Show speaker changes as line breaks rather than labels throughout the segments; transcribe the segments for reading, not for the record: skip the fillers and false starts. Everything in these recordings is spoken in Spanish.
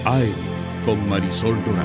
AM con Marisol Dorat.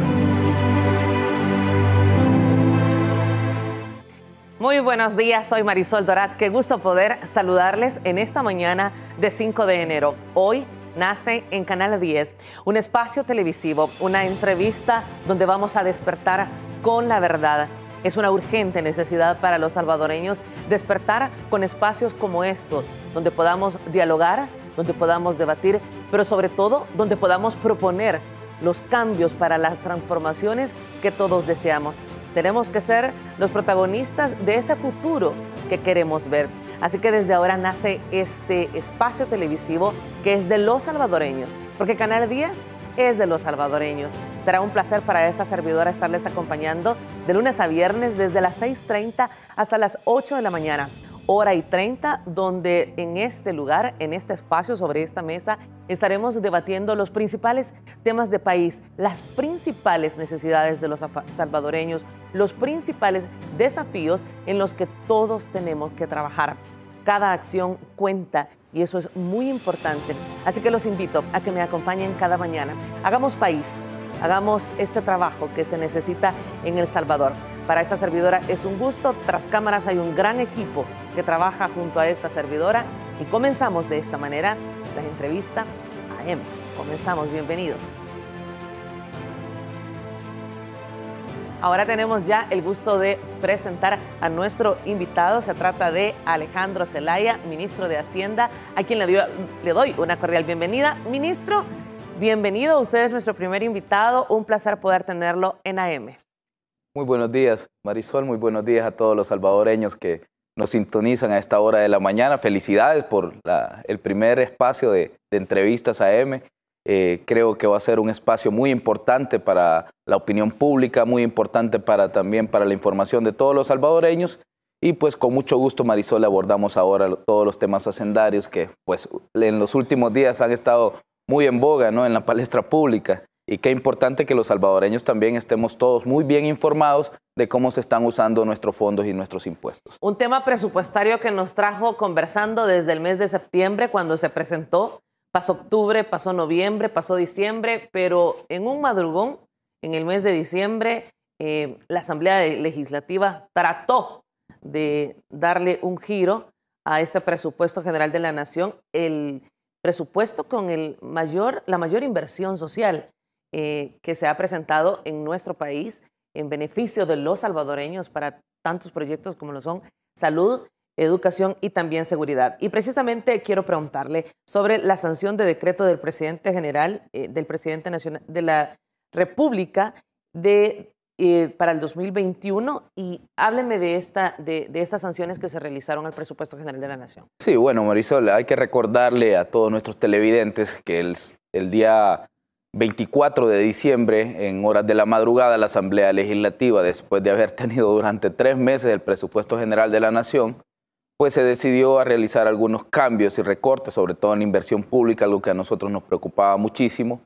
Muy buenos días, soy Marisol Dorat. Qué gusto poder saludarles en esta mañana de 5 de enero. Hoy nace en Canal 10 un espacio televisivo, una entrevista donde vamos a despertar con la verdad. Es una urgente necesidad para los salvadoreños despertar con espacios como estos, donde podamos dialogar, donde podamos debatir, pero sobre todo donde podamos proponer los cambios para las transformaciones que todos deseamos. Tenemos que ser los protagonistas de ese futuro que queremos ver. Así que desde ahora nace este espacio televisivo que es de los salvadoreños, porque Canal 10 es de los salvadoreños. Será un placer para esta servidora estarles acompañando de lunes a viernes desde las 6:30 hasta las 8 de la mañana. Hora y 30, donde en este lugar, en este espacio, sobre esta mesa, estaremos debatiendo los principales temas de país, las principales necesidades de los salvadoreños, los principales desafíos en los que todos tenemos que trabajar. Cada acción cuenta y eso es muy importante. Así que los invito a que me acompañen cada mañana. Hagamos país, hagamos este trabajo que se necesita en El Salvador. Para esta servidora es un gusto. Tras cámaras hay un gran equipo que trabaja junto a esta servidora y comenzamos de esta manera la entrevista AM. Comenzamos, bienvenidos. Ahora tenemos ya el gusto de presentar a nuestro invitado. Se trata de Alejandro Zelaya, ministro de Hacienda, a quien le doy una cordial bienvenida. Ministro, bienvenido. Usted es nuestro primer invitado. Un placer poder tenerlo en AM.
Muy buenos días, Marisol. Muy buenos días a todos los salvadoreños que nos sintonizan a esta hora de la mañana. Felicidades por el primer espacio de entrevistas AM. Creo que va a ser un espacio muy importante para la opinión pública, muy importante también para la información de todos los salvadoreños. Y pues con mucho gusto, Marisol, abordamos ahora todos los temas hacendarios que pues en los últimos días han estado muy en boga, ¿no?, en la palestra pública. Y qué importante que los salvadoreños también estemos todos muy bien informados de cómo se están usando nuestros fondos y nuestros impuestos.
Un tema presupuestario que nos trajo conversando desde el mes de septiembre cuando se presentó. Pasó octubre, pasó noviembre, pasó diciembre, pero en un madrugón, en el mes de diciembre, la Asamblea Legislativa trató de darle un giro a este presupuesto general de la Nación, el presupuesto con la mayor inversión social que se ha presentado en nuestro país en beneficio de los salvadoreños para tantos proyectos como lo son salud, educación y también seguridad. Y precisamente quiero preguntarle sobre la sanción de decreto del presidente general, del presidente nacional de la República para el 2021 y hábleme de estas sanciones que se realizaron al presupuesto general de la Nación.
Sí, bueno, Marisol, hay que recordarle a todos nuestros televidentes que el día 24 de diciembre, en horas de la madrugada, la Asamblea Legislativa, después de haber tenido durante 3 meses el presupuesto general de la Nación, pues se decidió a realizar algunos cambios y recortes, sobre todo en la inversión pública, algo que a nosotros nos preocupaba muchísimo.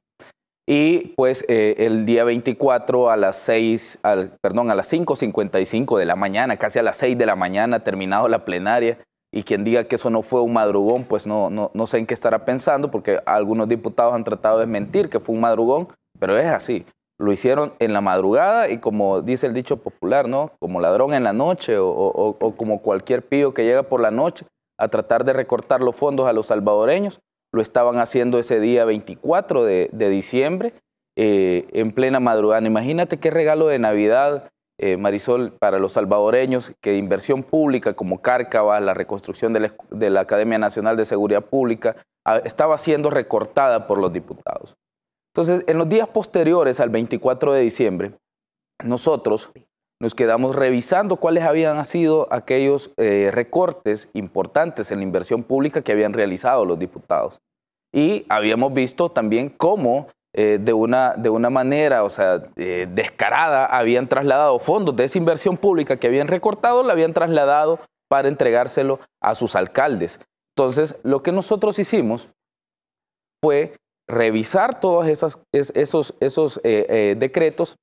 Y pues el día 24 a las 5:55 de la mañana, casi a las 6 de la mañana, terminado la plenaria, y quien diga que eso no fue un madrugón, pues no sé en qué estará pensando, porque algunos diputados han tratado de mentir que fue un madrugón, pero es así. Lo hicieron en la madrugada y como dice el dicho popular, ¿no?, como ladrón en la noche o como cualquier pío que llega por la noche a tratar de recortar los fondos a los salvadoreños, lo estaban haciendo ese día 24 de diciembre en plena madrugada. Imagínate qué regalo de Navidad, Marisol, para los salvadoreños, que inversión pública como Cárcava, la reconstrucción de la Academia Nacional de Seguridad Pública, estaba siendo recortada por los diputados. Entonces, en los días posteriores al 24 de diciembre, nosotros nos quedamos revisando cuáles habían sido aquellos recortes importantes en la inversión pública que habían realizado los diputados. Y habíamos visto también cómo de una manera, descarada, habían trasladado fondos de esa inversión pública que habían recortado, la habían trasladado para entregárselo a sus alcaldes. Entonces, lo que nosotros hicimos fue revisar todos esos decretos,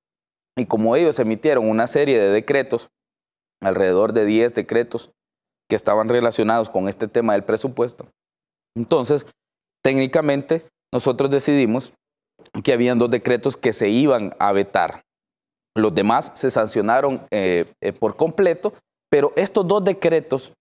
y como ellos emitieron una serie de decretos, alrededor de 10 decretos que estaban relacionados con este tema del presupuesto, entonces técnicamente nosotros decidimos que habían 2 decretos que se iban a vetar. Los demás se sancionaron por completo, pero estos 2 decretos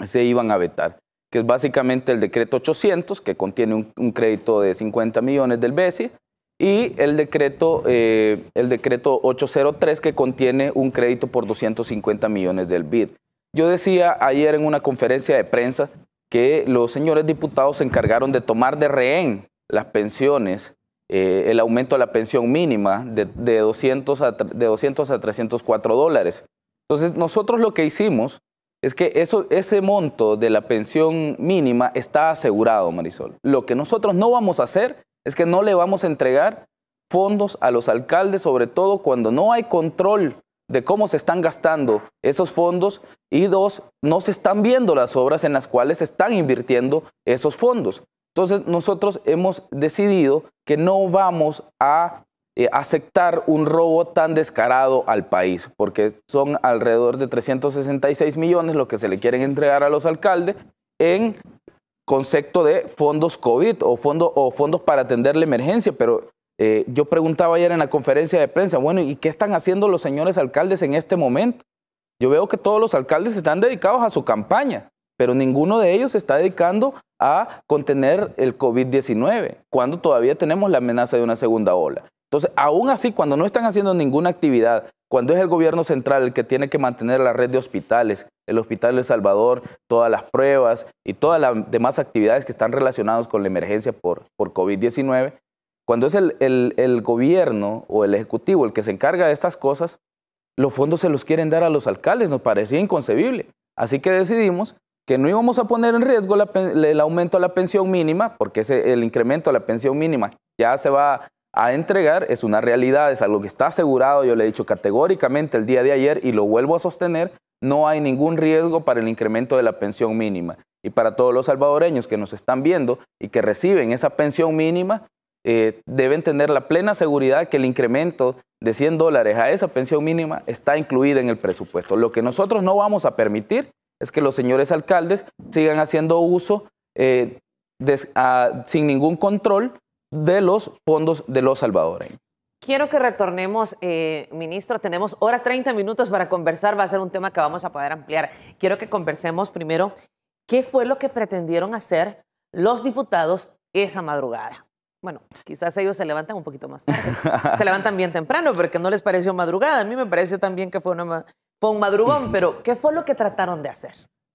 se iban a vetar, que es básicamente el decreto 800, que contiene un crédito de 50 millones del BESIE, y el decreto 803, que contiene un crédito por 250 millones del BID. Yo decía ayer en una conferencia de prensa que los señores diputados se encargaron de tomar de rehén las pensiones, el aumento de la pensión mínima de 200 a 304 dólares. Entonces, nosotros lo que hicimos es que ese monto de la pensión mínima está asegurado, Marisol. Lo que nosotros no vamos a hacer es que no le vamos a entregar fondos a los alcaldes, sobre todo cuando no hay control de cómo se están gastando esos fondos y 2, no se están viendo las obras en las cuales se están invirtiendo esos fondos. Entonces, nosotros hemos decidido que no vamos a aceptar un robo tan descarado al país, porque son alrededor de 366 millones lo que se le quieren entregar a los alcaldes en concepto de fondos COVID o fondos para atender la emergencia. Pero yo preguntaba ayer en la conferencia de prensa, bueno, ¿y qué están haciendo los señores alcaldes en este momento? Yo veo que todos los alcaldes están dedicados a su campaña, pero ninguno de ellos se está dedicando a contener el COVID-19, cuando todavía tenemos la amenaza de una segunda ola. Entonces, aún así, cuando no están haciendo ninguna actividad, cuando es el gobierno central el que tiene que mantener la red de hospitales, el Hospital de El Salvador, todas las pruebas y todas las demás actividades que están relacionadas con la emergencia por COVID-19, cuando es el gobierno o el ejecutivo el que se encarga de estas cosas, los fondos se los quieren dar a los alcaldes. Nos parecía inconcebible. Así que decidimos que no íbamos a poner en riesgo el aumento a la pensión mínima, porque el incremento a la pensión mínima ya se va a entregar, es una realidad, es algo que está asegurado. Yo le he dicho categóricamente el día de ayer y lo vuelvo a sostener, no hay ningún riesgo para el incremento de la pensión mínima. Y para todos los salvadoreños que nos están viendo y que reciben esa pensión mínima, deben tener la plena seguridad que el incremento de 100 dólares a esa pensión mínima está incluida en el presupuesto. Lo que nosotros no vamos a permitir es que los señores alcaldes sigan haciendo uso sin ningún control de los fondos de los salvadoreños.
Quiero que retornemos, ministro. Tenemos hora 30 minutos para conversar. Va a ser un tema que vamos a poder ampliar. Quiero que conversemos primero qué fue lo que pretendieron hacer los diputados esa madrugada. Bueno, quizás ellos se levantan un poquito más tarde. Se levantan bien temprano porque no les pareció madrugada. A mí me pareció también que fue un madrugón, pero ¿qué fue lo que trataron de hacer?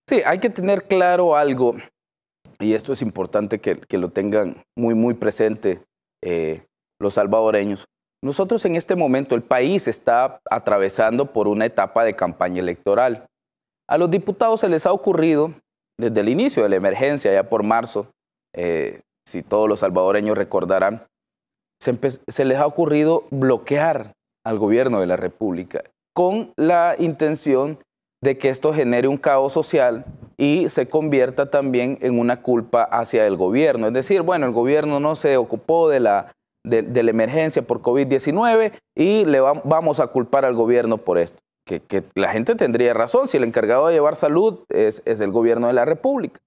Sí, hay que tener claro algo, y esto es importante que lo tengan muy, muy presente los salvadoreños. Nosotros en este momento, el país está atravesando por una etapa de campaña electoral. A los diputados se les ha ocurrido, desde el inicio de la emergencia, ya por marzo, si todos los salvadoreños recordarán, se les ha ocurrido bloquear al gobierno de la República con la intención de que esto genere un caos social y se convierta también en una culpa hacia el gobierno. Es decir, bueno, el gobierno no se ocupó de la emergencia por COVID-19 y vamos a culpar al gobierno por esto. Que la gente tendría razón si el encargado de llevar salud es el gobierno de la República.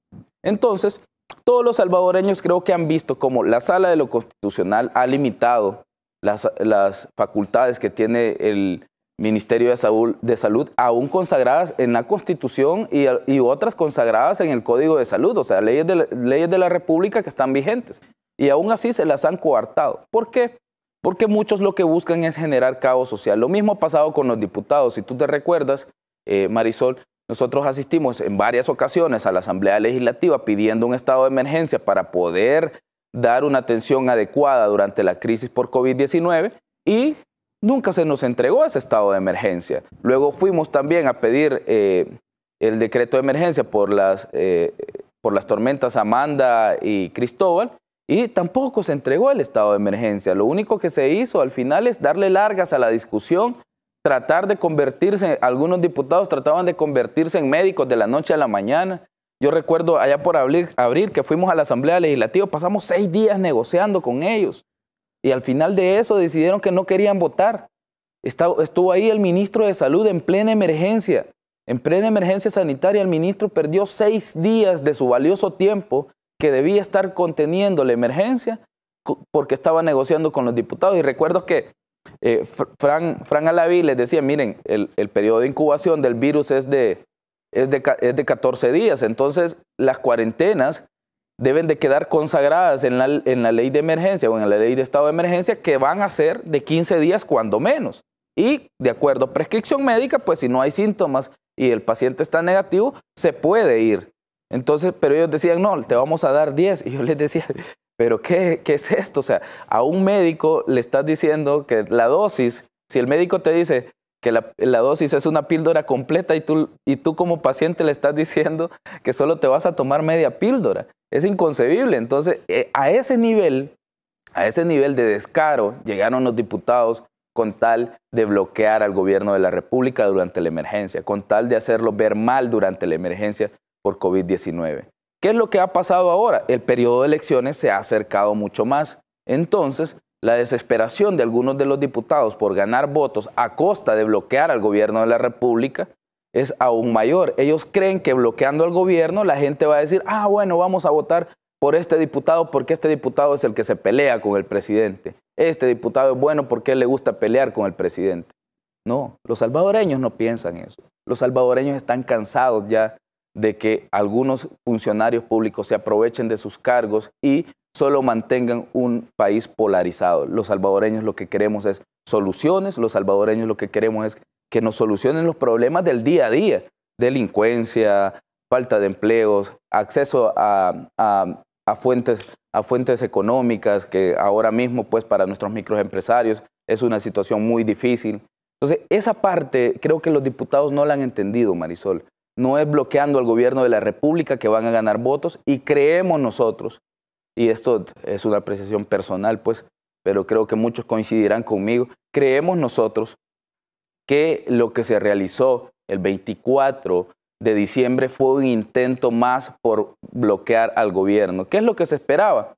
Entonces, todos los salvadoreños creo que han visto cómo la Sala de lo Constitucional ha limitado las facultades que tiene el Ministerio de Salud, aún consagradas en la Constitución y otras consagradas en el Código de Salud, o sea, leyes de la República que están vigentes. Y aún así se las han coartado. ¿Por qué? Porque muchos lo que buscan es generar caos social. Lo mismo ha pasado con los diputados. Si tú te recuerdas, Marisol, nosotros asistimos en varias ocasiones a la Asamblea Legislativa pidiendo un estado de emergencia para poder dar una atención adecuada durante la crisis por COVID-19 y nunca se nos entregó ese estado de emergencia. Luego fuimos también a pedir el decreto de emergencia por las tormentas Amanda y Cristóbal y tampoco se entregó el estado de emergencia. Lo único que se hizo al final es darle largas a la discusión, tratar de convertirse, algunos diputados trataban de convertirse en médicos de la noche a la mañana. Yo recuerdo allá por abril que fuimos a la Asamblea Legislativa, pasamos 6 días negociando con ellos. Y al final de eso decidieron que no querían votar. Estuvo ahí el ministro de Salud en plena emergencia sanitaria. El ministro perdió 6 días de su valioso tiempo que debía estar conteniendo la emergencia porque estaba negociando con los diputados. Y recuerdo que Fran Alaví les decía, miren, el periodo de incubación del virus es de 14 días, entonces las cuarentenas deben de quedar consagradas en la ley de emergencia o en la ley de estado de emergencia, que van a ser de 15 días cuando menos. Y de acuerdo a prescripción médica, pues si no hay síntomas y el paciente está negativo, se puede ir. Entonces, pero ellos decían, no, te vamos a dar 10. Y yo les decía, ¿pero qué es esto? O sea, a un médico le estás diciendo que la dosis, si el médico te dice que la dosis es una píldora completa y tú como paciente le estás diciendo que solo te vas a tomar media píldora. Es inconcebible. Entonces, a ese nivel de descaro llegaron los diputados con tal de bloquear al gobierno de la República durante la emergencia, con tal de hacerlo ver mal durante la emergencia por COVID-19. ¿Qué es lo que ha pasado ahora? El periodo de elecciones se ha acercado mucho más. Entonces, la desesperación de algunos de los diputados por ganar votos a costa de bloquear al gobierno de la República es aún mayor. Ellos creen que bloqueando al gobierno la gente va a decir, ah, bueno, vamos a votar por este diputado porque este diputado es el que se pelea con el presidente. Este diputado es bueno porque a él le gusta pelear con el presidente. No, los salvadoreños no piensan eso. Los salvadoreños están cansados ya de que algunos funcionarios públicos se aprovechen de sus cargos y solo mantengan un país polarizado. Los salvadoreños lo que queremos es soluciones, los salvadoreños lo que queremos es que nos solucionen los problemas del día a día, delincuencia, falta de empleos, acceso a fuentes económicas, que ahora mismo pues para nuestros microempresarios es una situación muy difícil. Entonces, esa parte creo que los diputados no la han entendido, Marisol. No es bloqueando al gobierno de la República que van a ganar votos, y creemos nosotros, y esto es una apreciación personal, pues, pero creo que muchos coincidirán conmigo, creemos nosotros que lo que se realizó el 24 de diciembre fue un intento más por bloquear al gobierno. ¿Qué es lo que se esperaba?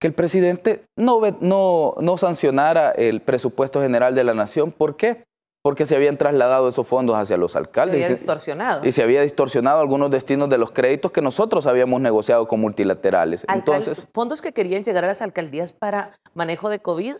Que el presidente no sancionara el presupuesto general de la nación. ¿Por qué? Porque se habían trasladado esos fondos hacia los alcaldes.
Se había distorsionado.
Y se había distorsionado algunos destinos de los créditos que nosotros habíamos negociado con multilaterales. Entonces,
¿fondos que querían llegar a las alcaldías para manejo de COVID?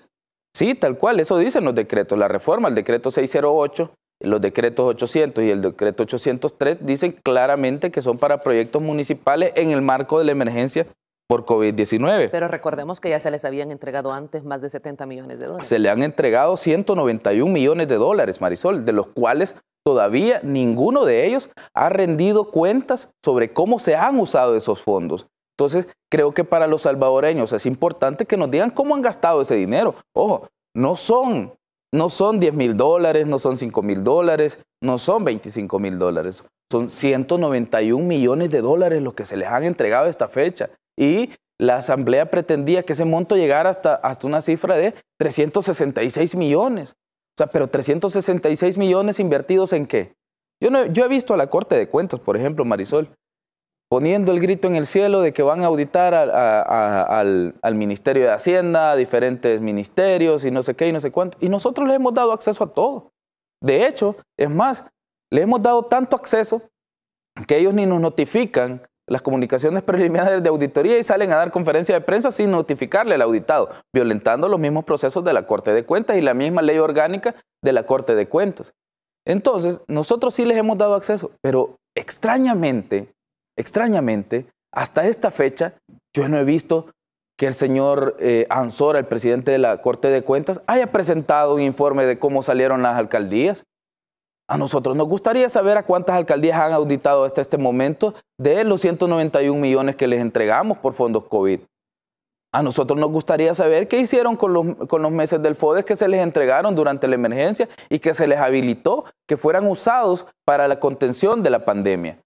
Sí, tal cual, eso dicen los decretos. La reforma, el decreto 608, los decretos 800 y el decreto 803 dicen claramente que son para proyectos municipales en el marco de la emergencia por COVID-19.
Pero recordemos que ya se les habían entregado antes más de 70 millones de dólares.
Se le han entregado 191 millones de dólares, Marisol, de los cuales todavía ninguno de ellos ha rendido cuentas sobre cómo se han usado esos fondos. Entonces, creo que para los salvadoreños es importante que nos digan cómo han gastado ese dinero. Ojo, no son 10,000 dólares, no son 5,000 dólares, no son 25,000 dólares. Son 191 millones de dólares los que se les han entregado a esta fecha. Y la Asamblea pretendía que ese monto llegara hasta una cifra de 366 millones. O sea, pero 366 millones invertidos ¿en qué? Yo he visto a la Corte de Cuentas, por ejemplo, Marisol, poniendo el grito en el cielo de que van a auditar al Ministerio de Hacienda, a diferentes ministerios y no sé qué y no sé cuánto. Y nosotros les hemos dado acceso a todo. De hecho, es más, les hemos dado tanto acceso que ellos ni nos notifican las comunicaciones preliminares de auditoría y salen a dar conferencia de prensa sin notificarle al auditado, violentando los mismos procesos de la Corte de Cuentas y la misma ley orgánica de la Corte de Cuentas. Entonces, nosotros sí les hemos dado acceso, pero extrañamente, hasta esta fecha, yo no he visto que el señor Ansora, el presidente de la Corte de Cuentas, haya presentado un informe de cómo salieron las alcaldías. A nosotros nos gustaría saber a cuántas alcaldías han auditado hasta este momento de los 191 millones que les entregamos por fondos COVID. A nosotros nos gustaría saber qué hicieron con los meses del FODES que se les entregaron durante la emergencia y que se les habilitó que fueran usados para la contención de la pandemia.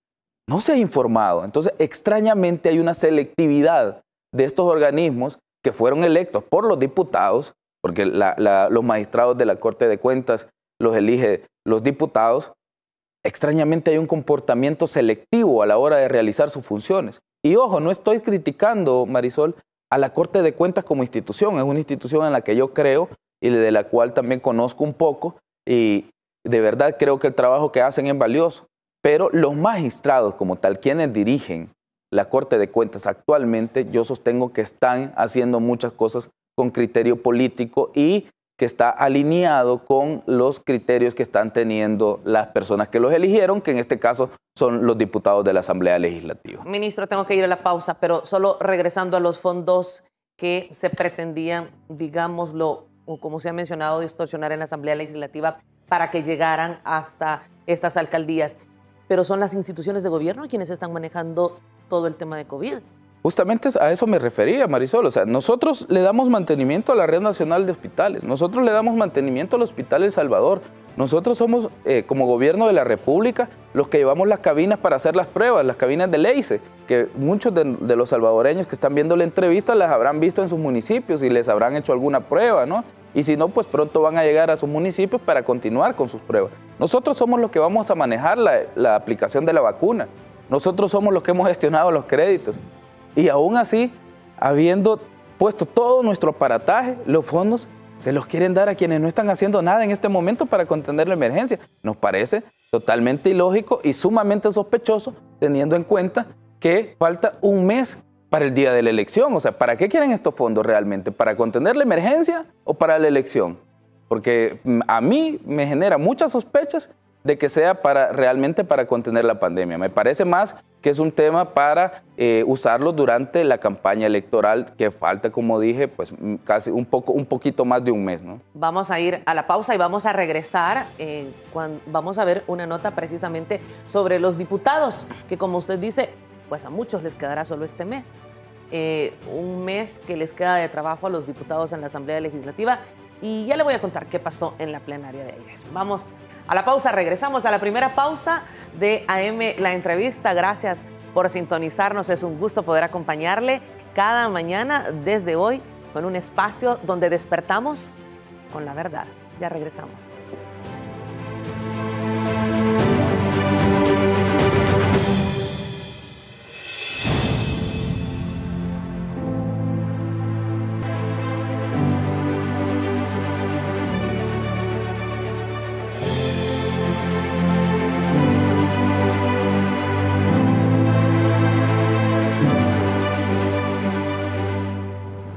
No se ha informado. Entonces, extrañamente hay una selectividad de estos organismos que fueron electos por los diputados, porque los magistrados de la Corte de Cuentas los elige los diputados. Extrañamente hay un comportamiento selectivo a la hora de realizar sus funciones. Y ojo, no estoy criticando, Marisol, a la Corte de Cuentas como institución. Es una institución en la que yo creo y de la cual también conozco un poco y de verdad creo que el trabajo que hacen es valioso. Pero los magistrados como tal, quienes dirigen la Corte de Cuentas actualmente, yo sostengo que están haciendo muchas cosas con criterio político y que está alineado con los criterios que están teniendo las personas que los eligieron, que en este caso son los diputados de la Asamblea Legislativa.
Ministro, tengo que ir a la pausa, pero solo regresando a los fondos que se pretendían, digámoslo, o como se ha mencionado, distorsionar en la Asamblea Legislativa para que llegaran hasta estas alcaldías. Pero son las instituciones de gobierno quienes están manejando todo el tema de COVID.
Justamente a eso me refería, Marisol. O sea, nosotros le damos mantenimiento a la Red Nacional de Hospitales, nosotros le damos mantenimiento al Hospital El Salvador, nosotros somos, como gobierno de la República, los que llevamos las cabinas para hacer las pruebas, las cabinas de LEICE, que muchos de los salvadoreños que están viendo la entrevista las habrán visto en sus municipios y les habrán hecho alguna prueba, ¿no? Y si no, pues pronto van a llegar a sus municipios para continuar con sus pruebas. Nosotros somos los que vamos a manejar la aplicación de la vacuna, nosotros somos los que hemos gestionado los créditos. Y aún así, habiendo puesto todo nuestro aparataje, los fondos se los quieren dar a quienes no están haciendo nada en este momento para contener la emergencia. Nos parece totalmente ilógico y sumamente sospechoso, teniendo en cuenta que falta un mes para el día de la elección. O sea, ¿para qué quieren estos fondos realmente? ¿Para contener la emergencia o para la elección? Porque a mí me genera muchas sospechas de que sea realmente para contener la pandemia. Me parece más que es un tema para usarlo durante la campaña electoral, que falta, como dije, pues casi un poquito más de un mes, ¿no?
Vamos a ir a la pausa y vamos a regresar. Vamos a ver una nota precisamente sobre los diputados, que como usted dice, pues a muchos les quedará solo este mes. Un mes que les queda de trabajo a los diputados en la Asamblea Legislativa. Y ya le voy a contar qué pasó en la plenaria de ayer. Vamos a la pausa, regresamos a la primera pausa de AM La Entrevista. Gracias por sintonizarnos, es un gusto poder acompañarle cada mañana desde hoy con un espacio donde despertamos con la verdad. Ya regresamos.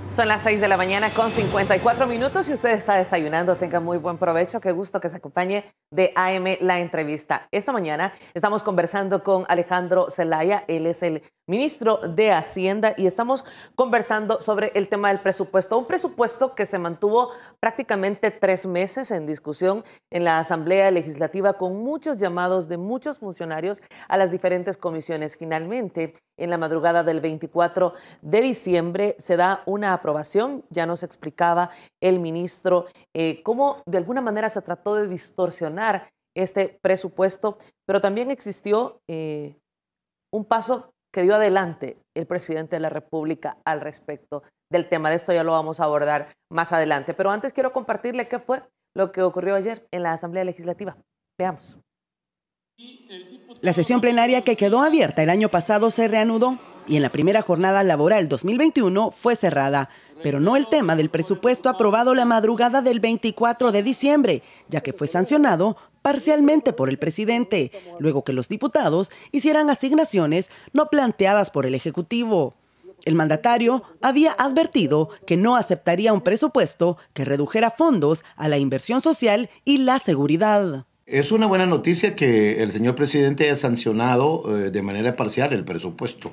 Son las 6 de la mañana con 54 minutos. Si usted está desayunando, tenga muy buen provecho. Qué gusto que se acompañe de AM La Entrevista. Esta mañana estamos conversando con Alejandro Zelaya. Él es el ministro de Hacienda y estamos conversando sobre el tema del presupuesto. Un presupuesto que se mantuvo prácticamente 3 meses en discusión en la Asamblea Legislativa con muchos llamados de muchos funcionarios a las diferentes comisiones. Finalmente, en la madrugada del 24 de diciembre se da una aprobación. Ya nos explicaba el ministro cómo de alguna manera se trató de distorsionar este presupuesto, pero también existió un paso que dio adelante el presidente de la República al respecto del tema. De esto ya lo vamos a abordar más adelante. Pero antes quiero compartirle qué fue lo que ocurrió ayer en la Asamblea Legislativa. Veamos.
La sesión plenaria que quedó abierta el año pasado se reanudó y en la primera jornada laboral 2021 fue cerrada, pero no el tema del presupuesto aprobado la madrugada del 24 de diciembre, ya que fue sancionado parcialmente por el presidente, luego que los diputados hicieran asignaciones no planteadas por el Ejecutivo. El mandatario había advertido que no aceptaría un presupuesto que redujera fondos a la inversión social y la seguridad.
Es una buena noticia que el señor presidente haya sancionado de manera parcial el presupuesto.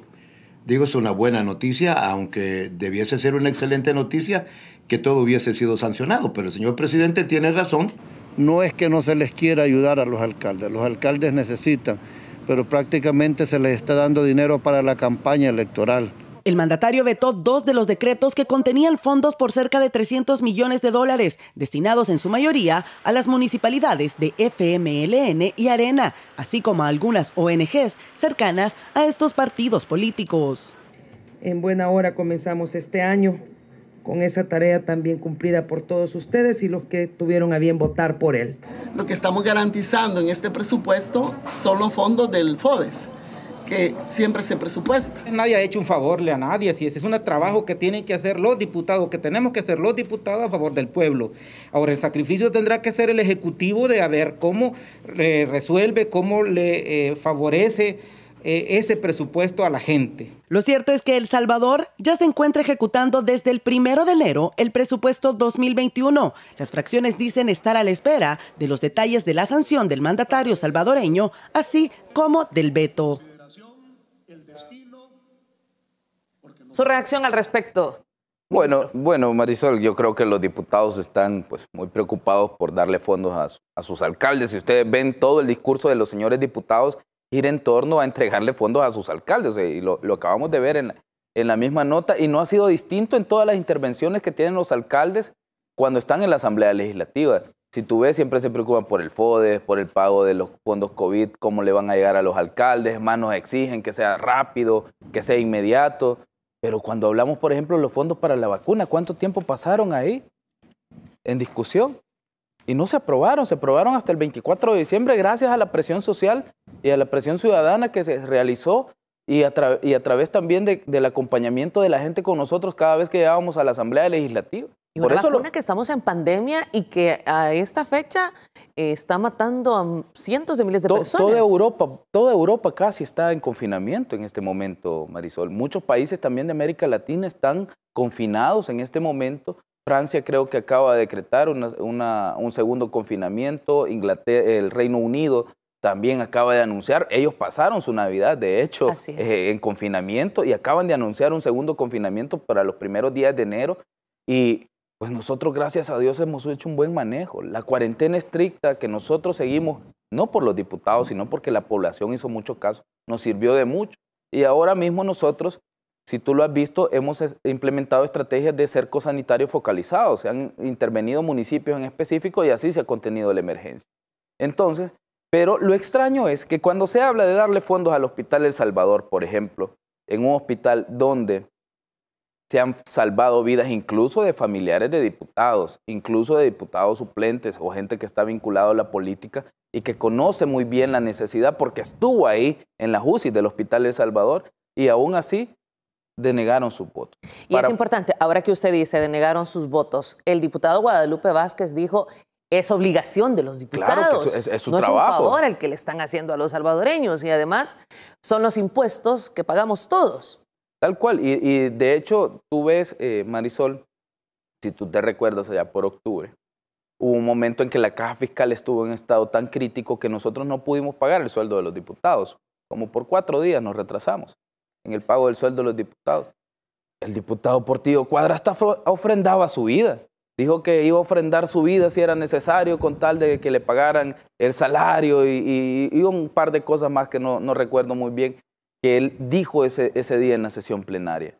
Digo, es una buena noticia, aunque debiese ser una excelente noticia que todo hubiese sido sancionado, pero el señor presidente tiene razón.
No es que no se les quiera ayudar a los alcaldes necesitan, pero prácticamente se les está dando dinero para la campaña electoral.
El mandatario vetó 2 de los decretos que contenían fondos por cerca de $300 millones, destinados en su mayoría a las municipalidades de FMLN y Arena, así como a algunas ONGs cercanas a estos partidos políticos.
En buena hora comenzamos este año con esa tarea también cumplida por todos ustedes y los que tuvieron a bien votar por él.
Lo que estamos garantizando en este presupuesto son los fondos del FODES, que siempre se presupuesta.
Nadie ha hecho un favor a nadie, si ese es un trabajo que tienen que hacer los diputados, que tenemos que hacer los diputados a favor del pueblo. Ahora, el sacrificio tendrá que ser el Ejecutivo de a ver cómo resuelve, cómo le favorece ese presupuesto a la gente.
Lo cierto es que El Salvador ya se encuentra ejecutando desde el 1 de enero el presupuesto 2021. Las fracciones dicen estar a la espera de los detalles de la sanción del mandatario salvadoreño, así como del veto.
Su reacción al respecto.
Bueno, Marisol, yo creo que los diputados están pues, muy preocupados por darle fondos a sus alcaldes. Si ustedes ven todo el discurso de los señores diputados, ir en torno a entregarle fondos a sus alcaldes. O sea, y lo acabamos de ver en la misma nota, y no ha sido distinto en todas las intervenciones que tienen los alcaldes cuando están en la Asamblea Legislativa. Si tú ves, siempre se preocupan por el FODES, por el pago de los fondos COVID, cómo le van a llegar a los alcaldes, más nos exigen que sea rápido, que sea inmediato. Pero cuando hablamos, por ejemplo, de los fondos para la vacuna, ¿cuánto tiempo pasaron ahí en discusión? Y no se aprobaron hasta el 24 de diciembre gracias a la presión social y a la presión ciudadana que se realizó y a través también del acompañamiento de la gente con nosotros cada vez que llegábamos a la Asamblea Legislativa.
Y una vacuna que estamos en pandemia y que a esta fecha está matando a cientos de miles de personas.
Toda Europa casi está en confinamiento en este momento, Marisol. Muchos países también de América Latina están confinados en este momento. Francia creo que acaba de decretar un segundo confinamiento. Inglaterra, el Reino Unido también acaba de anunciar. Ellos pasaron su Navidad, de hecho, en confinamiento, y acaban de anunciar un segundo confinamiento para los primeros días de enero. Y pues nosotros, gracias a Dios, hemos hecho un buen manejo. La cuarentena estricta que nosotros seguimos, no por los diputados, sino porque la población hizo mucho caso, nos sirvió de mucho. Y ahora mismo nosotros, si tú lo has visto, hemos implementado estrategias de cerco sanitario focalizados. Se han intervenido municipios en específico y así se ha contenido la emergencia. Entonces, pero lo extraño es que cuando se habla de darle fondos al Hospital El Salvador, por ejemplo, en un hospital donde se han salvado vidas incluso de familiares de diputados, incluso de diputados suplentes o gente que está vinculada a la política y que conoce muy bien la necesidad porque estuvo ahí en la UCI del Hospital El Salvador, y aún así denegaron sus votos.
Y es importante, ahora que usted dice denegaron sus votos, el diputado Guadalupe Vázquez dijo es obligación de los diputados.
Claro que es su
no
trabajo.
Es un favor el que le están haciendo a los salvadoreños, y además son los impuestos que pagamos todos.
Tal cual, y de hecho tú ves, Marisol, si tú te recuerdas allá por octubre, hubo un momento en que la caja fiscal estuvo en estado tan crítico que nosotros no pudimos pagar el sueldo de los diputados. Como por 4 días nos retrasamos en el pago del sueldo de los diputados. El diputado Portillo Cuadra hasta ofrendaba su vida. Dijo que iba a ofrendar su vida si era necesario con tal de que le pagaran el salario y un par de cosas más que no recuerdo muy bien, que él dijo ese día en la sesión plenaria.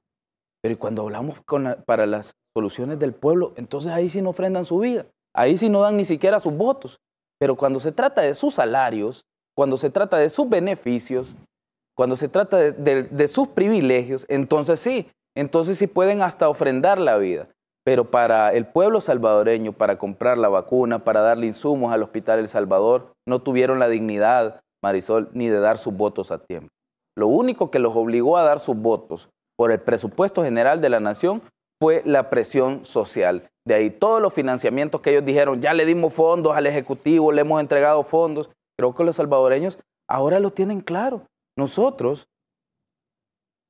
Pero cuando hablamos para las soluciones del pueblo, entonces ahí sí no ofrendan su vida, ahí sí no dan ni siquiera sus votos. Pero cuando se trata de sus salarios, cuando se trata de sus beneficios, cuando se trata de sus privilegios, entonces sí pueden hasta ofrendar la vida. Pero para el pueblo salvadoreño, para comprar la vacuna, para darle insumos al Hospital El Salvador, no tuvieron la dignidad, Marisol, ni de dar sus votos a tiempo. Lo único que los obligó a dar sus votos por el presupuesto general de la nación fue la presión social. De ahí todos los financiamientos que ellos dijeron, ya le dimos fondos al Ejecutivo, le hemos entregado fondos. Creo que los salvadoreños ahora lo tienen claro. Nosotros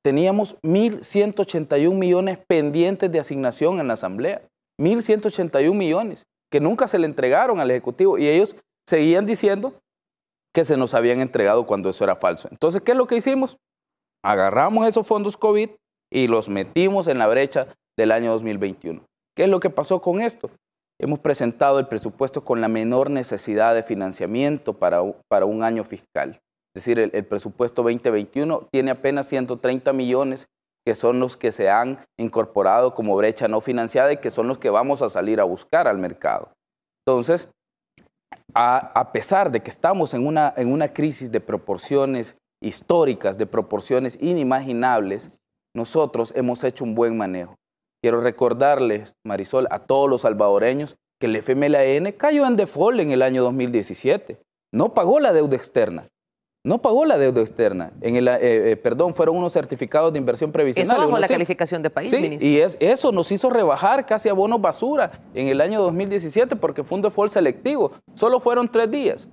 teníamos 1.181 millones pendientes de asignación en la Asamblea. 1.181 millones que nunca se le entregaron al Ejecutivo, y ellos seguían diciendo que se nos habían entregado cuando eso era falso. Entonces, ¿qué es lo que hicimos? Agarramos esos fondos COVID y los metimos en la brecha del año 2021. ¿Qué es lo que pasó con esto? Hemos presentado el presupuesto con la menor necesidad de financiamiento para un año fiscal. Es decir, el presupuesto 2021 tiene apenas 130 millones, que son los que se han incorporado como brecha no financiada y que son los que vamos a salir a buscar al mercado. Entonces, a pesar de que estamos en una crisis de proporciones históricas, de proporciones inimaginables, nosotros hemos hecho un buen manejo. Quiero recordarles, Marisol, a todos los salvadoreños que el FMLN cayó en default en el año 2017. No pagó la deuda externa. No pagó la deuda externa. Fueron unos certificados de inversión previsional.
Eso bajo la calificación de país,
sí,
ministro.
Y eso nos hizo rebajar casi a bonos basura en el año 2017 porque fue un default selectivo. Solo fueron 3 días.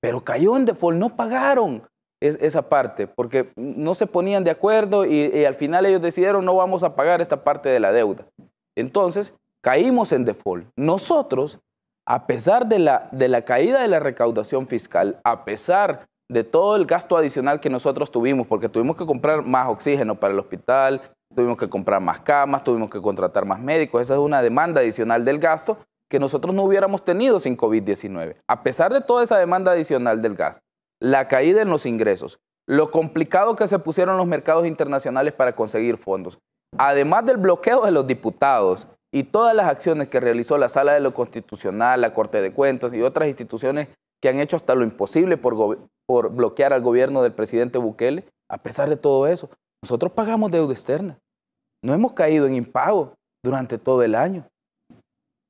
Pero cayó en default, no pagaron. esa parte, porque no se ponían de acuerdo y al final ellos decidieron no vamos a pagar esta parte de la deuda. Entonces, caímos en default. Nosotros, a pesar de la caída de la recaudación fiscal, a pesar de todo el gasto adicional que nosotros tuvimos, porque tuvimos que comprar más oxígeno para el hospital, tuvimos que comprar más camas, tuvimos que contratar más médicos, esa es una demanda adicional del gasto que nosotros no hubiéramos tenido sin COVID-19. A pesar de toda esa demanda adicional del gasto, la caída en los ingresos, lo complicado que se pusieron los mercados internacionales para conseguir fondos, además del bloqueo de los diputados y todas las acciones que realizó la Sala de lo Constitucional, la Corte de Cuentas y otras instituciones que han hecho hasta lo imposible por bloquear al gobierno del presidente Bukele, a pesar de todo eso, nosotros pagamos deuda externa. No hemos caído en impago durante todo el año.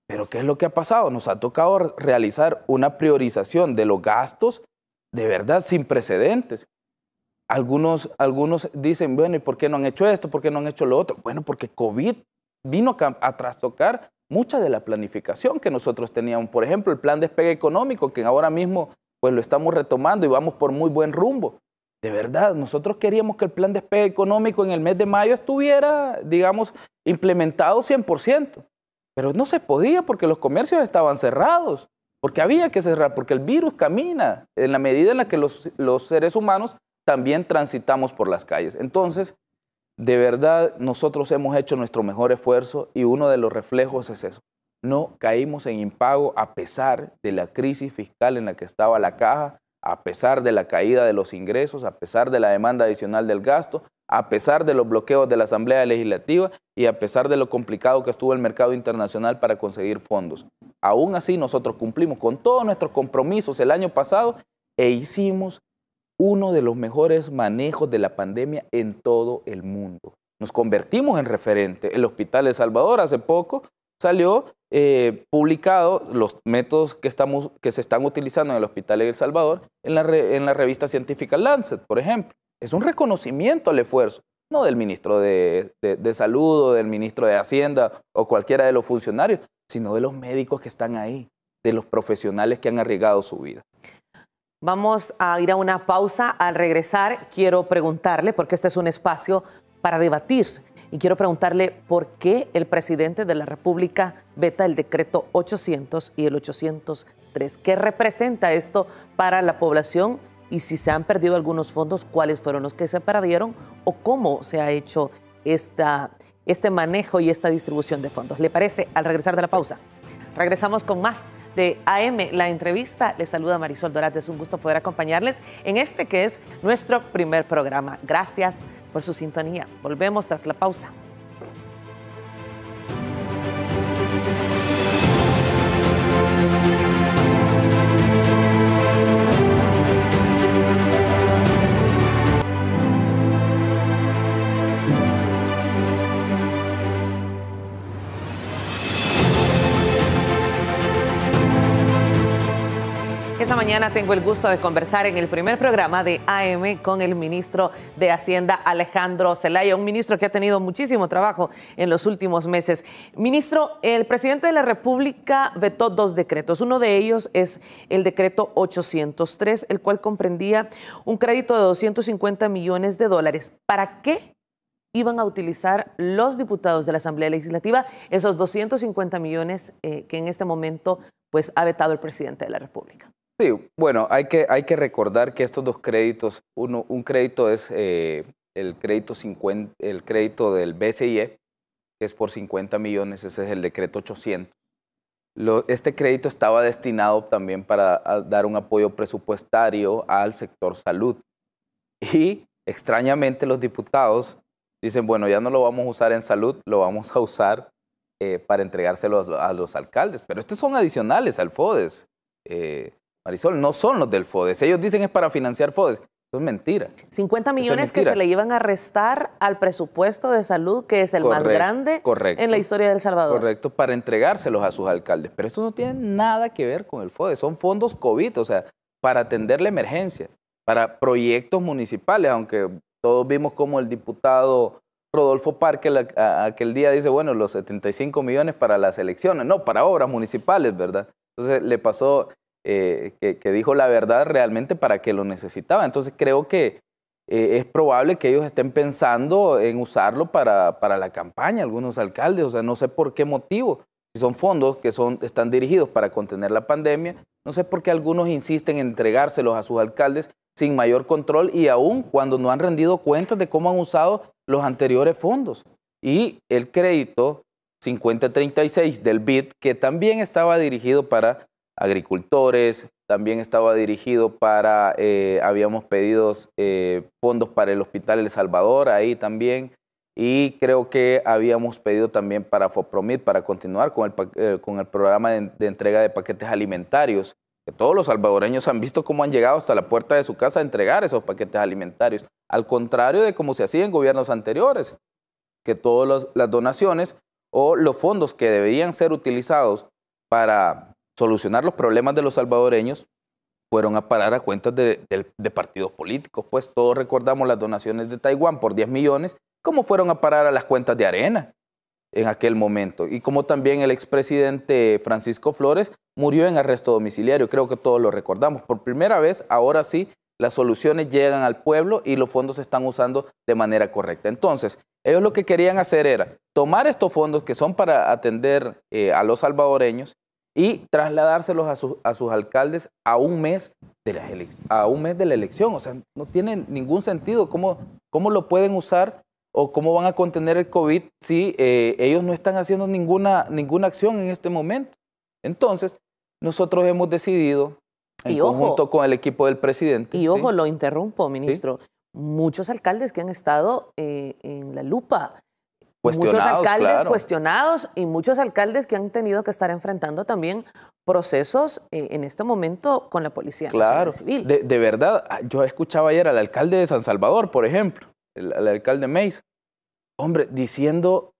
Pero ¿qué es lo que ha pasado? Nos ha tocado realizar una priorización de los gastos de verdad sin precedentes. Algunos dicen, bueno, ¿y por qué no han hecho esto? ¿Por qué no han hecho lo otro? Bueno, porque COVID vino a trastocar mucha de la planificación que nosotros teníamos. Por ejemplo, el plan despegue económico, que ahora mismo pues lo estamos retomando y vamos por muy buen rumbo. De verdad, nosotros queríamos que el plan despegue económico en el mes de mayo estuviera, digamos, implementado 100%. Pero no se podía porque los comercios estaban cerrados, porque había que cerrar, porque el virus camina en la medida en la que los seres humanos también transitamos por las calles. Entonces, de verdad, nosotros hemos hecho nuestro mejor esfuerzo y uno de los reflejos es eso. No caímos en impago a pesar de la crisis fiscal en la que estaba la caja, a pesar de la caída de los ingresos, a pesar de la demanda adicional del gasto, a pesar de los bloqueos de la Asamblea Legislativa y a pesar de lo complicado que estuvo el mercado internacional para conseguir fondos. Aún así, nosotros cumplimos con todos nuestros compromisos el año pasado e hicimos uno de los mejores manejos de la pandemia en todo el mundo. Nos convertimos en referente. El Hospital El Salvador hace poco salió publicado los métodos que se están utilizando en el Hospital El Salvador en la revista científica Lancet, por ejemplo. Es un reconocimiento al esfuerzo, no del ministro de Salud o del ministro de Hacienda o cualquiera de los funcionarios, sino de los médicos que están ahí, de los profesionales que han arriesgado su vida.
Vamos a ir a una pausa. Al regresar, quiero preguntarle, porque este es un espacio para debatir, y quiero preguntarle por qué el presidente de la República veta el decreto 800 y el 803. ¿Qué representa esto para la población? Y si se han perdido algunos fondos, ¿cuáles fueron los que se perdieron? ¿O cómo se ha hecho este manejo y esta distribución de fondos? ¿Le parece? Al regresar de la pausa. Regresamos con más de AM, la entrevista. Les saluda Marisol Dorat. Es un gusto poder acompañarles en este que es nuestro primer programa. Gracias por su sintonía. Volvemos tras la pausa. Esta mañana tengo el gusto de conversar en el primer programa de AM con el ministro de Hacienda, Alejandro Zelaya, un ministro que ha tenido muchísimo trabajo en los últimos meses. Ministro, el presidente de la República vetó 2 decretos. Uno de ellos es el decreto 803, el cual comprendía un crédito de $250 millones. ¿Para qué iban a utilizar los diputados de la Asamblea Legislativa esos 250 millones que en este momento pues, ha vetado el presidente de la República?
Sí, bueno, hay que recordar que estos 2 créditos, un crédito es el crédito del BCIE, que es por 50 millones, ese es el decreto 800. Este crédito estaba destinado también para dar un apoyo presupuestario al sector salud. Y extrañamente los diputados dicen, bueno, ya no lo vamos a usar en salud, lo vamos a usar para entregárselo a los alcaldes. Pero estos son adicionales al FODES. Marisol, no son los del FODES. Ellos dicen es para financiar FODES. Eso es mentira.
50 millones que se le iban a restar al presupuesto de salud, que es el más grande en la historia de El Salvador.
Correcto, para entregárselos a sus alcaldes. Pero eso no tiene nada que ver con el FODES. Son fondos COVID, o sea, para atender la emergencia, para proyectos municipales, aunque todos vimos como el diputado Rodolfo Parque aquel día dice, bueno, los 75 millones para las elecciones. No, para obras municipales, ¿verdad? Entonces le pasó que dijo la verdad realmente para qué lo necesitaba. Entonces creo que es probable que ellos estén pensando en usarlo para la campaña, algunos alcaldes. O sea, no sé por qué motivo. Si son fondos que están dirigidos para contener la pandemia, no sé por qué algunos insisten en entregárselos a sus alcaldes sin mayor control y aún cuando no han rendido cuentas de cómo han usado los anteriores fondos. Y el crédito 5036 del BID, que también estaba dirigido para agricultores, también estaba dirigido para, habíamos pedido fondos para el Hospital El Salvador, ahí también, y creo que habíamos pedido también para FOPROMIT, para continuar con el programa de entrega de paquetes alimentarios, que todos los salvadoreños han visto cómo han llegado hasta la puerta de su casa a entregar esos paquetes alimentarios, al contrario de cómo se hacía en gobiernos anteriores, que todas las donaciones o los fondos que deberían ser utilizados para solucionar los problemas de los salvadoreños fueron a parar a cuentas de partidos políticos. Pues todos recordamos las donaciones de Taiwán por 10 millones, cómo fueron a parar a las cuentas de Arena en aquel momento. Y como también el expresidente Francisco Flores murió en arresto domiciliario. Creo que todos lo recordamos. Por primera vez, ahora sí, las soluciones llegan al pueblo y los fondos se están usando de manera correcta. Entonces, ellos lo que querían hacer era tomar estos fondos que son para atender a los salvadoreños y trasladárselos a sus alcaldes a un mes de la elección. O sea, no tiene ningún sentido cómo lo pueden usar o cómo van a contener el COVID si ellos no están haciendo ninguna acción en este momento. Entonces, nosotros hemos decidido, en conjunto con el equipo del presidente.
Y ojo, lo interrumpo, ministro. ¿Sí? Muchos alcaldes que han estado en la lupa. Muchos alcaldes cuestionados y muchos alcaldes que han tenido que estar enfrentando también procesos en este momento con la Policía Nacional Civil.
De verdad, yo escuchaba ayer al alcalde de San Salvador, por ejemplo, el alcalde Mason, hombre, diciendo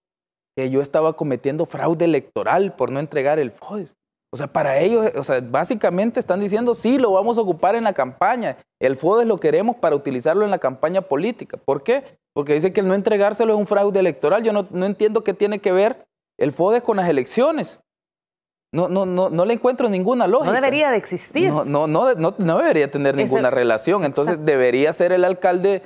que yo estaba cometiendo fraude electoral por no entregar el FODES. O sea, para ellos, o sea, básicamente están diciendo, sí, lo vamos a ocupar en la campaña. El FODES lo queremos para utilizarlo en la campaña política. ¿Por qué? Porque dice que el no entregárselo es un fraude electoral. Yo no entiendo qué tiene que ver el FODES con las elecciones. No le encuentro ninguna lógica.
No debería de existir.
No debería tener ninguna relación. Entonces debería ser el alcalde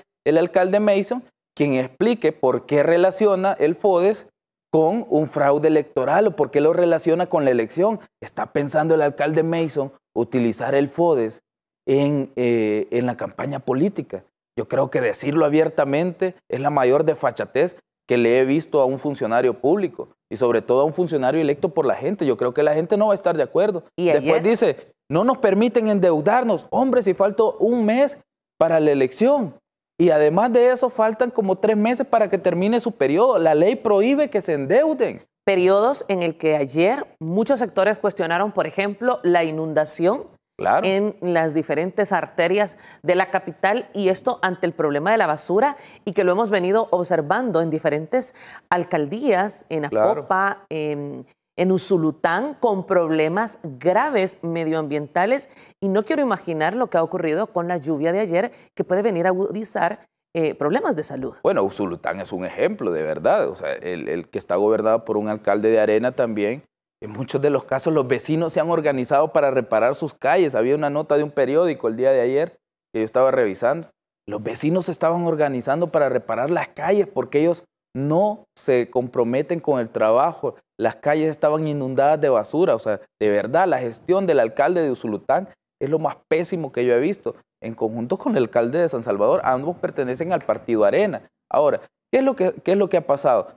Mason quien explique por qué relaciona el FODES con un fraude electoral o por qué lo relaciona con la elección. ¿Está pensando el alcalde Mason utilizar el FODES en la campaña política? Yo creo que decirlo abiertamente es la mayor desfachatez que le he visto a un funcionario público y sobre todo a un funcionario electo por la gente. Yo creo que la gente no va a estar de acuerdo. ¿Y después dice, no nos permiten endeudarnos. Hombre, si falta un mes para la elección. Y además de eso, faltan como 3 meses para que termine su periodo. La ley prohíbe que se endeuden.
Periodos en el que ayer muchos sectores cuestionaron, por ejemplo, la inundación en las diferentes arterias de la capital y esto ante el problema de la basura y que lo hemos venido observando en diferentes alcaldías, en Apopa, en Usulután, con problemas graves medioambientales. Y no quiero imaginar lo que ha ocurrido con la lluvia de ayer, que puede venir a agudizar problemas de salud.
Bueno, Usulután es un ejemplo, de verdad. O sea, el que está gobernado por un alcalde de Arena también. En muchos de los casos los vecinos se han organizado para reparar sus calles. Había una nota de un periódico el día de ayer que yo estaba revisando. Los vecinos se estaban organizando para reparar las calles porque ellos no se comprometen con el trabajo. Las calles estaban inundadas de basura. O sea, de verdad, la gestión del alcalde de Usulután es lo más pésimo que yo he visto. En conjunto con el alcalde de San Salvador, ambos pertenecen al partido Arena. Ahora, ¿qué es lo que ha pasado?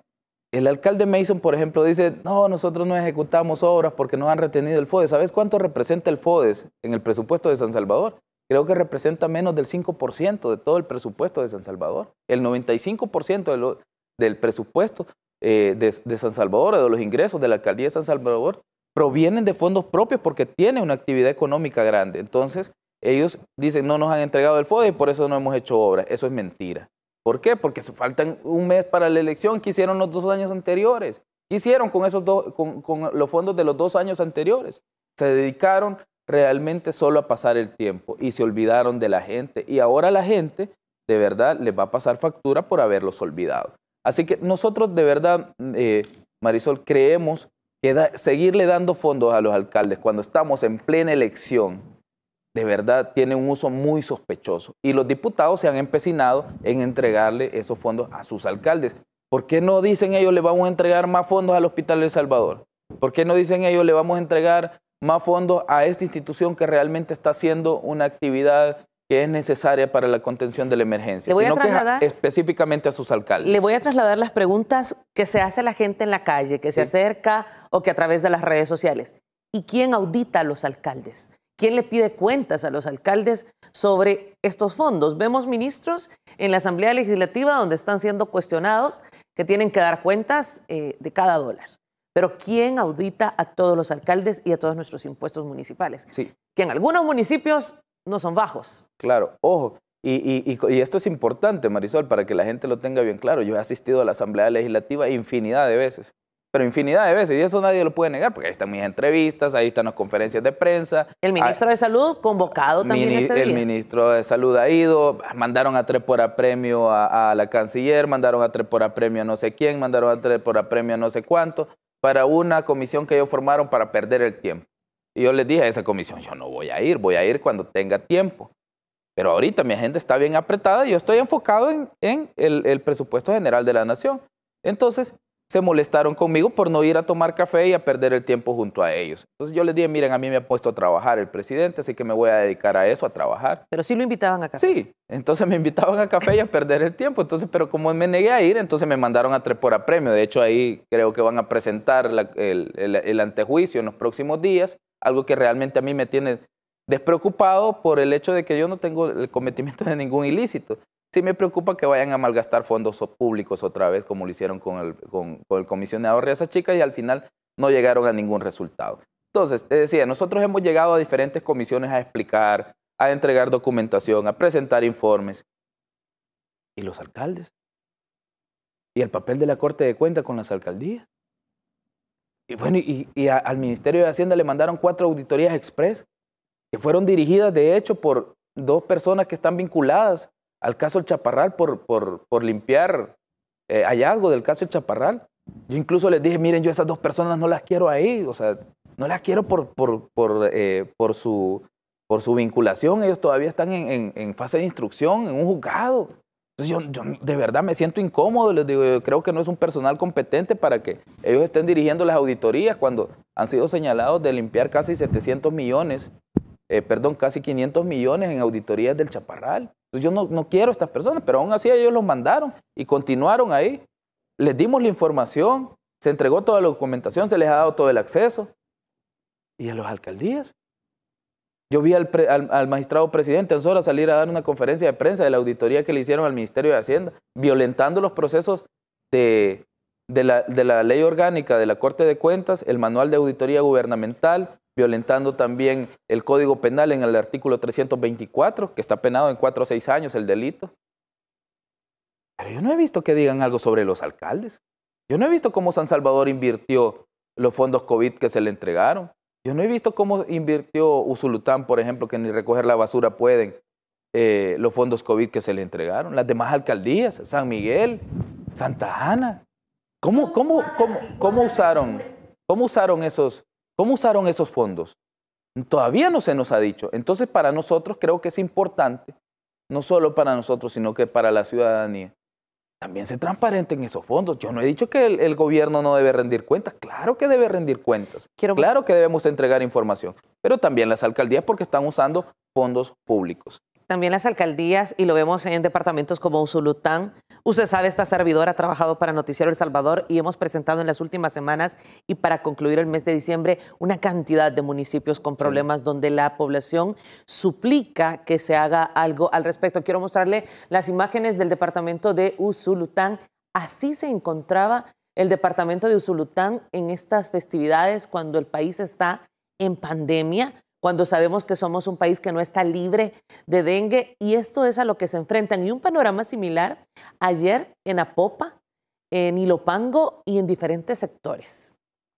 El alcalde Mason, por ejemplo, dice, no, nosotros no ejecutamos obras porque nos han retenido el FODES. ¿Sabes cuánto representa el FODES en el presupuesto de San Salvador? Creo que representa menos del 5% de todo el presupuesto de San Salvador. El 95% del presupuesto de San Salvador, o de los ingresos de la alcaldía de San Salvador, provienen de fondos propios porque tiene una actividad económica grande. Entonces, ellos dicen, no nos han entregado el FODES y por eso no hemos hecho obras. Eso es mentira. ¿Por qué? Porque se faltan un mes para la elección. ¿Qué hicieron los 2 años anteriores? ¿Qué hicieron con los fondos de los 2 años anteriores? Se dedicaron realmente solo a pasar el tiempo y se olvidaron de la gente. Y ahora la gente, de verdad, les va a pasar factura por haberlos olvidado. Así que nosotros, de verdad, Marisol, creemos que seguirle dando fondos a los alcaldes cuando estamos en plena elección, de verdad tiene un uso muy sospechoso. Y los diputados se han empecinado en entregarle esos fondos a sus alcaldes. ¿Por qué no dicen ellos le vamos a entregar más fondos al Hospital El Salvador? ¿Por qué no dicen ellos le vamos a entregar más fondos a esta institución que realmente está haciendo una actividad que es necesaria para la contención de la emergencia, sino que específicamente a sus alcaldes?
Le voy a trasladar las preguntas que se hace la gente en la calle, que se acerca o que a través de las redes sociales. ¿Y quién audita a los alcaldes? ¿Quién le pide cuentas a los alcaldes sobre estos fondos? Vemos ministros en la Asamblea Legislativa donde están siendo cuestionados que tienen que dar cuentas de cada dólar. Pero ¿quién audita a todos los alcaldes y a todos nuestros impuestos municipales?
Sí.
Que en algunos municipios no son bajos.
Claro, ojo, y esto es importante, Marisol, para que la gente lo tenga bien claro. Yo he asistido a la Asamblea Legislativa infinidad de veces, pero infinidad de veces, y eso nadie lo puede negar, porque ahí están mis entrevistas, ahí están las conferencias de prensa.
El ministro de Salud convocado también este día.
El ministro de Salud ha ido, mandaron a 3 por apremio a la canciller, mandaron a 3 por apremio a no sé quién, mandaron a 3 por apremio a no sé cuánto, para una comisión que ellos formaron para perder el tiempo. Y yo les dije a esa comisión, yo no voy a ir cuando tenga tiempo. Pero ahorita mi agenda está bien apretada y yo estoy enfocado en el presupuesto general de la nación. Entonces se molestaron conmigo por no ir a tomar café y a perder el tiempo junto a ellos. Entonces yo les dije, miren, a mí me ha puesto a trabajar el presidente, así que me voy a dedicar a eso, a trabajar.
Pero sí lo invitaban a café.
Sí, entonces me invitaban a café y a perder el tiempo. Entonces, pero como me negué a ir, entonces me mandaron a 3 por apremio. De hecho, ahí creo que van a presentar el antejuicio en los próximos días, algo que realmente a mí me tiene despreocupado por el hecho de que yo no tengo el cometimiento de ningún ilícito. Sí me preocupa que vayan a malgastar fondos públicos otra vez, como lo hicieron con el comisionado Riaza Chica, y al final no llegaron a ningún resultado. Entonces, te decía, nosotros hemos llegado a diferentes comisiones a explicar, a entregar documentación, a presentar informes. ¿Y los alcaldes? ¿Y el papel de la Corte de Cuentas con las alcaldías? Y bueno, al Ministerio de Hacienda le mandaron 4 auditorías express, que fueron dirigidas, de hecho, por 2 personas que están vinculadas al caso El Chaparral por limpiar hallazgo del caso El Chaparral. Yo incluso les dije, miren, yo esas 2 personas no las quiero ahí, o sea, no las quiero por su vinculación. Ellos todavía están en fase de instrucción, en un juzgado. Entonces yo de verdad me siento incómodo, les digo, yo creo que no es un personal competente para que ellos estén dirigiendo las auditorías cuando han sido señalados de limpiar casi 700 millones, casi 500 millones en auditorías del Chaparral. Entonces yo no quiero a estas personas, pero aún así ellos los mandaron y continuaron ahí. Les dimos la información, se entregó toda la documentación, se les ha dado todo el acceso. ¿Y a las alcaldías? Yo vi al magistrado presidente Anzora salir a dar una conferencia de prensa de la auditoría que le hicieron al Ministerio de Hacienda, violentando los procesos de la ley orgánica de la Corte de Cuentas, el manual de auditoría gubernamental, violentando también el Código Penal en el artículo 324, que está penado en 4 o 6 años el delito. Pero yo no he visto que digan algo sobre los alcaldes. Yo no he visto cómo San Salvador invirtió los fondos COVID que se le entregaron. Yo no he visto cómo invirtió Usulután, por ejemplo, que ni recoger la basura pueden, los fondos COVID que se le entregaron. Las demás alcaldías, San Miguel, Santa Ana. ¿Cómo usaron esos fondos? Todavía no se nos ha dicho. Entonces, para nosotros creo que es importante, no solo para nosotros, sino que para la ciudadanía, también se transparenten esos fondos. Yo no he dicho que el gobierno no debe rendir cuentas. Claro que debe rendir cuentas. Claro que debemos entregar información. Pero también las alcaldías, porque están usando fondos públicos.
También las alcaldías, y lo vemos en departamentos como Usulután. Usted sabe, esta servidora ha trabajado para Noticiero El Salvador y hemos presentado en las últimas semanas y para concluir el mes de diciembre una cantidad de municipios con problemas donde la población suplica que se haga algo al respecto. Quiero mostrarle las imágenes del departamento de Usulután. Así se encontraba el departamento de Usulután en estas festividades cuando el país está en pandemia, cuando sabemos que somos un país que no está libre de dengue, y esto es a lo que se enfrentan. Y un panorama similar ayer en Apopa, en Ilopango y en diferentes sectores.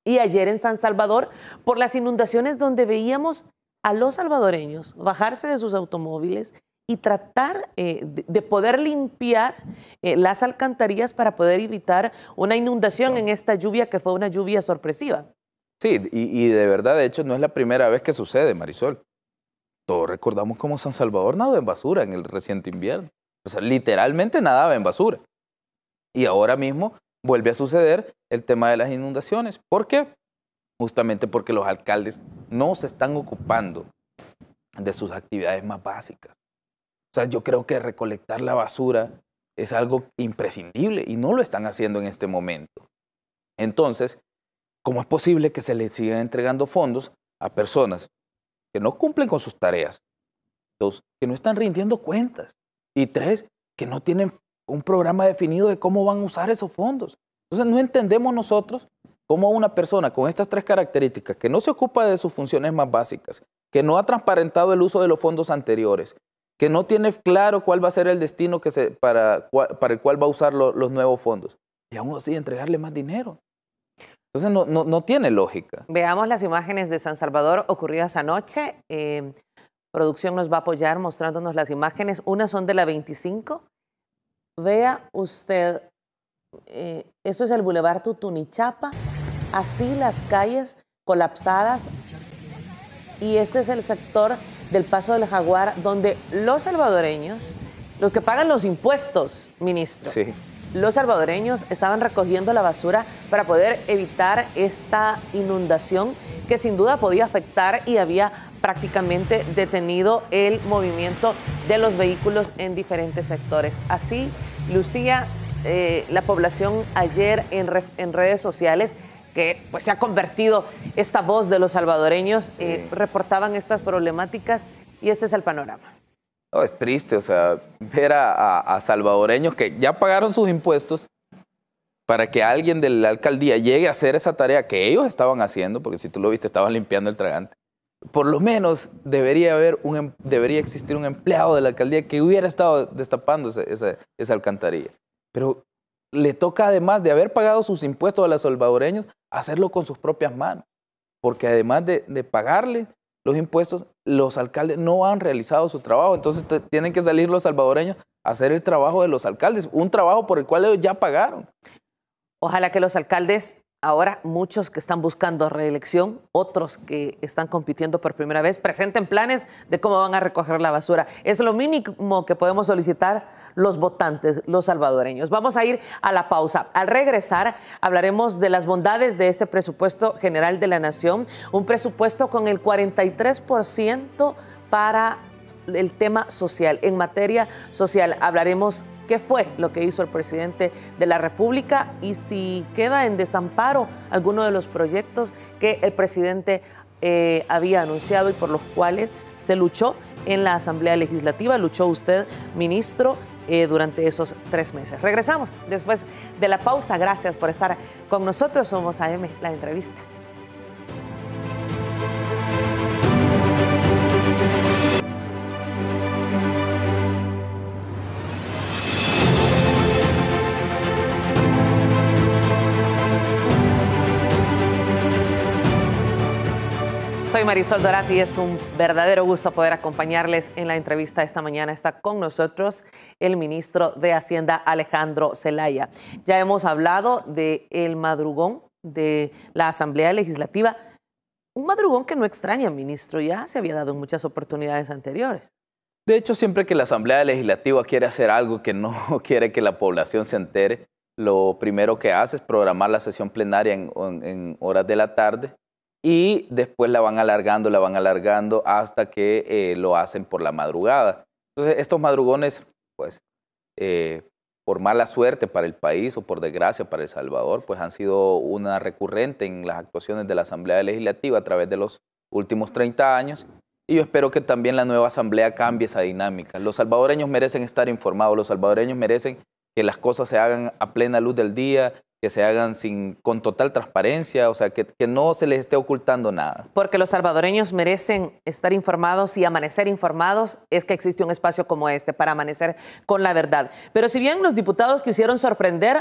Y ayer en San Salvador, por las inundaciones donde veíamos a los salvadoreños bajarse de sus automóviles y tratar de poder limpiar las alcantarillas para poder evitar una inundación en esta lluvia que fue una lluvia sorpresiva.
Sí, y de verdad, de hecho, no es la primera vez que sucede, Marisol. Todos recordamos cómo San Salvador nadó en basura en el reciente invierno. O sea, literalmente nadaba en basura. Y ahora mismo vuelve a suceder el tema de las inundaciones. ¿Por qué? Justamente porque los alcaldes no se están ocupando de sus actividades más básicas. O sea, yo creo que recolectar la basura es algo imprescindible y no lo están haciendo en este momento. Entonces, ¿cómo es posible que se le sigan entregando fondos a personas que no cumplen con sus tareas? Dos, que no están rindiendo cuentas. Y tres, que no tienen un programa definido de cómo van a usar esos fondos. Entonces, no entendemos nosotros cómo una persona con estas tres características, que no se ocupa de sus funciones más básicas, que no ha transparentado el uso de los fondos anteriores, que no tiene claro cuál va a ser el destino para el cual va a usar los nuevos fondos, y aún así entregarle más dinero. Entonces no tiene lógica.
Veamos las imágenes de San Salvador ocurridas anoche. Producción nos va a apoyar mostrándonos las imágenes. Unas son de la 25. Vea usted, esto es el Boulevard Tutunichapa, así las calles colapsadas, y este es el sector del Paso del Jaguar, donde los salvadoreños, los que pagan los impuestos, ministro,
Sí.
los salvadoreños estaban recogiendo la basura para poder evitar esta inundación que sin duda podía afectar y había prácticamente detenido el movimiento de los vehículos en diferentes sectores. Así lucía la población ayer en redes sociales, que pues se ha convertido esta voz de los salvadoreños, reportaban estas problemáticas y este es el panorama.
No, es triste, o sea, ver a salvadoreños que ya pagaron sus impuestos para que alguien de la alcaldía llegue a hacer esa tarea que ellos estaban haciendo, porque si tú lo viste, estaban limpiando el tragante. Por lo menos debería existir un empleado de la alcaldía que hubiera estado destapando esa alcantarilla. Pero le toca, además de haber pagado sus impuestos a los salvadoreños, hacerlo con sus propias manos. Porque además de pagarle los impuestos, los alcaldes no han realizado su trabajo. Entonces tienen que salir los salvadoreños a hacer el trabajo de los alcaldes, un trabajo por el cual ellos ya pagaron.
Ojalá que los alcaldes, ahora muchos que están buscando reelección, otros que están compitiendo por primera vez, presenten planes de cómo van a recoger la basura. Es lo mínimo que podemos solicitar los votantes, los salvadoreños. Vamos a ir a la pausa. Al regresar, hablaremos de las bondades de este presupuesto general de la Nación, un presupuesto con el 43% para el tema social. En materia social hablaremos qué fue lo que hizo el presidente de la República y si queda en desamparo alguno de los proyectos que el presidente había anunciado y por los cuales se luchó en la Asamblea Legislativa. Luchó usted, ministro, durante esos 3 meses. Regresamos después de la pausa. Gracias por estar con nosotros. Somos AM, la entrevista. Soy Marisol Dorat y es un verdadero gusto poder acompañarles en la entrevista esta mañana. Está con nosotros el ministro de Hacienda, Alejandro Zelaya. Ya hemos hablado del madrugón de la Asamblea Legislativa. Un madrugón que no extraña, ministro, ya se había dado en muchas oportunidades anteriores.
De hecho, siempre que la Asamblea Legislativa quiere hacer algo que no quiere que la población se entere, lo primero que hace es programar la sesión plenaria en horas de la tarde. Y después la van alargando hasta que lo hacen por la madrugada. Entonces, estos madrugones, pues, por mala suerte para el país o por desgracia para El Salvador, pues han sido una recurrente en las actuaciones de la Asamblea Legislativa a través de los últimos 30 años. Y yo espero que también la nueva Asamblea cambie esa dinámica. Los salvadoreños merecen estar informados, los salvadoreños merecen que las cosas se hagan a plena luz del día, que se hagan con total transparencia, o sea, que no se les esté ocultando nada.
Porque los salvadoreños merecen estar informados y amanecer informados, es que existe un espacio como este para amanecer con la verdad. Pero si bien los diputados quisieron sorprender,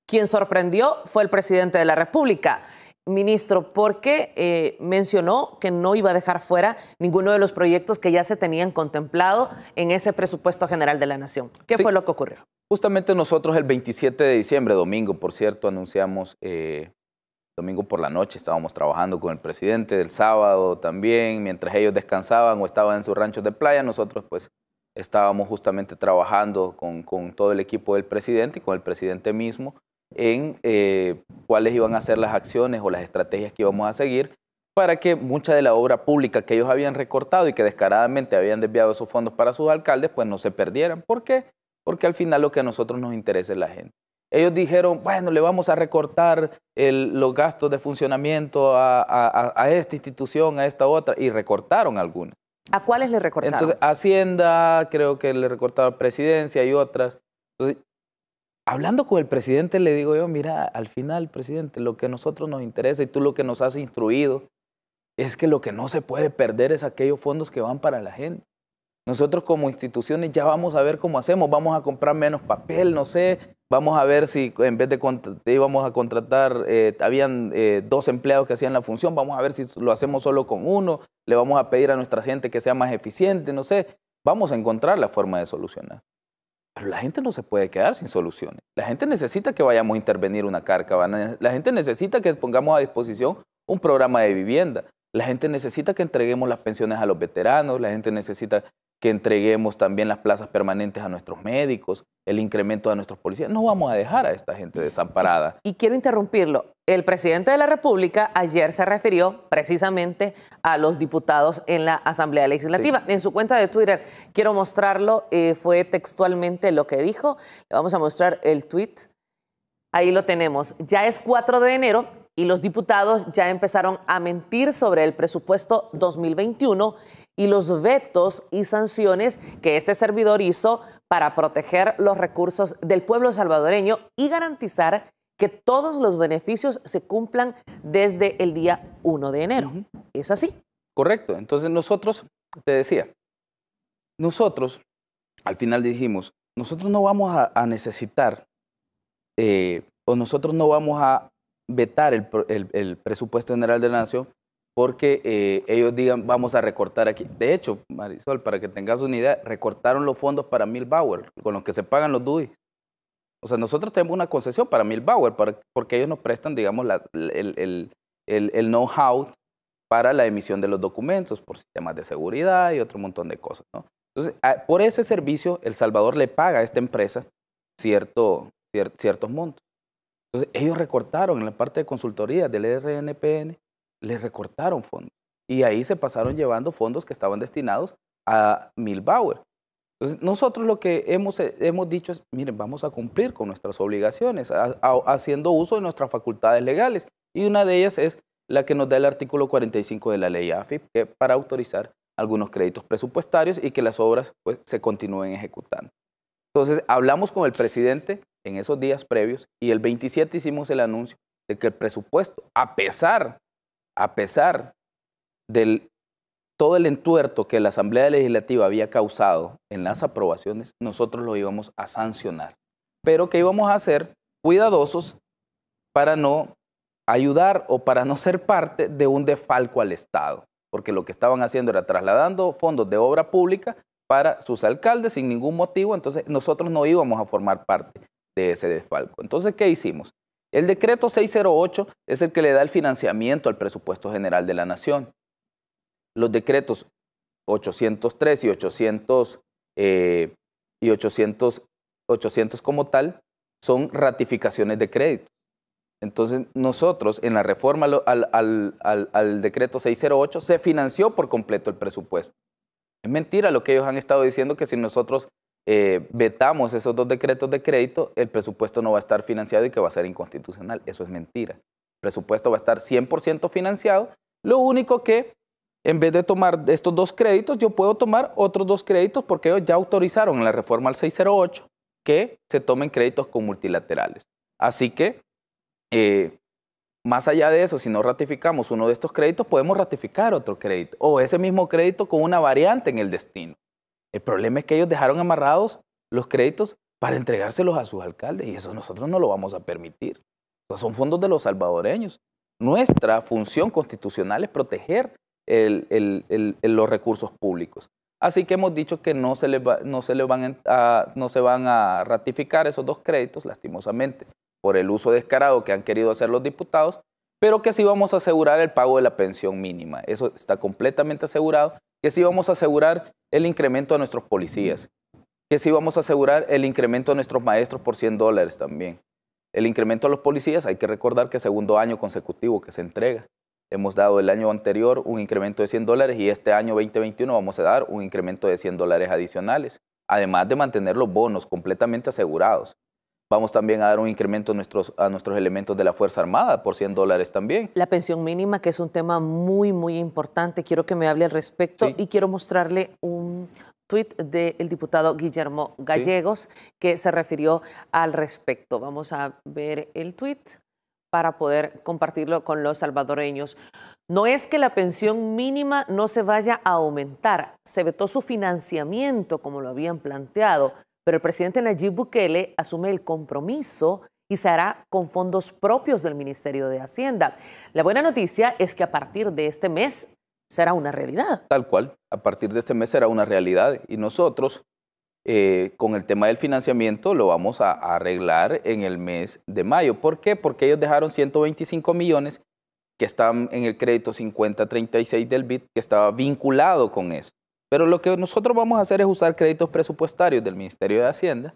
quien sorprendió fue el presidente de la República. Ministro, ¿por qué mencionó que no iba a dejar fuera ninguno de los proyectos que ya se tenían contemplado en ese presupuesto general de la Nación? ¿Qué fue lo que ocurrió?
Justamente nosotros el 27 de diciembre, domingo, por cierto, anunciamos Domingo por la noche estábamos trabajando con el presidente, el sábado también, mientras ellos descansaban o estaban en sus ranchos de playa, nosotros pues estábamos justamente trabajando con todo el equipo del presidente y con el presidente mismo en cuáles iban a ser las acciones o las estrategias que íbamos a seguir para que mucha de la obra pública que ellos habían recortado y que descaradamente habían desviado esos fondos para sus alcaldes, pues no se perdieran. ¿Por qué? Porque al final lo que a nosotros nos interesa es la gente. Ellos dijeron, bueno, le vamos a recortar los gastos de funcionamiento a esta institución, a esta otra, y recortaron algunas.
¿A cuáles le recortaron?
Entonces, Hacienda, creo que le recortaron Presidencia y otras. Entonces, hablando con el presidente, le digo yo, mira, al final, presidente, lo que a nosotros nos interesa y tú lo que nos has instruido es que lo que no se puede perder es aquellos fondos que van para la gente. Nosotros como instituciones ya vamos a ver cómo hacemos, vamos a comprar menos papel, no sé, vamos a ver si en vez de íbamos a contratar, habían 2 empleados que hacían la función, vamos a ver si lo hacemos solo con uno, le vamos a pedir a nuestra gente que sea más eficiente, no sé, vamos a encontrar la forma de solucionar. Pero la gente no se puede quedar sin soluciones. La gente necesita que vayamos a intervenir una carga, la gente necesita que pongamos a disposición un programa de vivienda, la gente necesita que entreguemos las pensiones a los veteranos, la gente necesita que entreguemos también las plazas permanentes a nuestros médicos, el incremento de nuestros policías. No vamos a dejar a esta gente desamparada.
Y quiero interrumpirlo. El presidente de la República ayer se refirió precisamente a los diputados en la Asamblea Legislativa. Sí. En su cuenta de Twitter, quiero mostrarlo, fue textualmente lo que dijo. Le vamos a mostrar el tweet. Ahí lo tenemos. Ya es 4 de enero y los diputados ya empezaron a mentir sobre el presupuesto 2021 y los vetos y sanciones que este servidor hizo para proteger los recursos del pueblo salvadoreño y garantizar que todos los beneficios se cumplan desde el día 1 de enero. ¿Es así?
Correcto. Entonces nosotros, te decía, nosotros al final dijimos, nosotros no vamos a necesitar o nosotros no vamos a vetar el presupuesto general de la Nación porque ellos digan, vamos a recortar aquí. De hecho, Marisol, para que tengas una idea, recortaron los fondos para Milbauer, con los que se pagan los DUI. O sea, nosotros tenemos una concesión para Milbauer, porque ellos nos prestan, digamos, el know-how para la emisión de los documentos, por sistemas de seguridad y otro montón de cosas, ¿no? Entonces, por ese servicio, El Salvador le paga a esta empresa ciertos montos. Entonces, ellos recortaron en la parte de consultoría del RNPN, les recortaron fondos. Y ahí se pasaron llevando fondos que estaban destinados a Milbauer. Entonces, nosotros lo que hemos dicho es, miren, vamos a cumplir con nuestras obligaciones, haciendo uso de nuestras facultades legales. Y una de ellas es la que nos da el artículo 45 de la ley AFIP, para autorizar algunos créditos presupuestarios y que las obras pues, se continúen ejecutando. Entonces, hablamos con el presidente en esos días previos y el 27 hicimos el anuncio de que el presupuesto, a pesar del todo el entuerto que la Asamblea Legislativa había causado en las aprobaciones, nosotros lo íbamos a sancionar. Pero que íbamos a ser cuidadosos para no ayudar o para no ser parte de un desfalco al Estado. Porque lo que estaban haciendo era trasladando fondos de obra pública para sus alcaldes sin ningún motivo, entonces nosotros no íbamos a formar parte de ese desfalco. Entonces, ¿qué hicimos? El decreto 608 es el que le da el financiamiento al presupuesto general de la Nación. Los decretos 803 y 800 como tal son ratificaciones de crédito. Entonces, nosotros en la reforma al decreto 608 se financió por completo el presupuesto. Es mentira lo que ellos han estado diciendo, que si nosotros vetamos esos 2 decretos de crédito, el presupuesto no va a estar financiado y que va a ser inconstitucional. Eso es mentira. El presupuesto va a estar 100% financiado. Lo único que, en vez de tomar estos 2 créditos, yo puedo tomar otros 2 créditos porque ellos ya autorizaron en la reforma al 608 que se tomen créditos con multilaterales. Así que, más allá de eso, si no ratificamos uno de estos créditos, podemos ratificar otro crédito o ese mismo crédito con una variante en el destino. El problema es que ellos dejaron amarrados los créditos para entregárselos a sus alcaldes y eso nosotros no lo vamos a permitir. O sea, son fondos de los salvadoreños. Nuestra función constitucional es proteger los recursos públicos. Así que hemos dicho que no se van a ratificar esos 2 créditos, lastimosamente, por el uso descarado que han querido hacer los diputados, pero que sí vamos a asegurar el pago de la pensión mínima. Eso está completamente asegurado, que sí vamos a asegurar el incremento a nuestros policías, que sí vamos a asegurar el incremento a nuestros maestros por $100 también. El incremento a los policías, hay que recordar que es segundo año consecutivo que se entrega. Hemos dado el año anterior un incremento de $100 y este año 2021 vamos a dar un incremento de $100 adicionales, además de mantener los bonos completamente asegurados. Vamos también a dar un incremento a nuestros elementos de la Fuerza Armada por $100 también.
La pensión mínima, que es un tema muy, muy importante. Quiero que me hable al respecto y quiero mostrarle un tuit del diputado Guillermo Gallegos que se refirió al respecto. Vamos a ver el tuit para poder compartirlo con los salvadoreños. No es que la pensión mínima no se vaya a aumentar, se vetó su financiamiento como lo habían planteado, pero el presidente Nayib Bukele asume el compromiso y se hará con fondos propios del Ministerio de Hacienda. La buena noticia es que a partir de este mes será una realidad.
Tal cual, a partir de este mes será una realidad y nosotros con el tema del financiamiento lo vamos a arreglar en el mes de mayo. ¿Por qué? Porque ellos dejaron 125 millones que están en el crédito 5036 del BID, que estaba vinculado con eso. Pero lo que nosotros vamos a hacer es usar créditos presupuestarios del Ministerio de Hacienda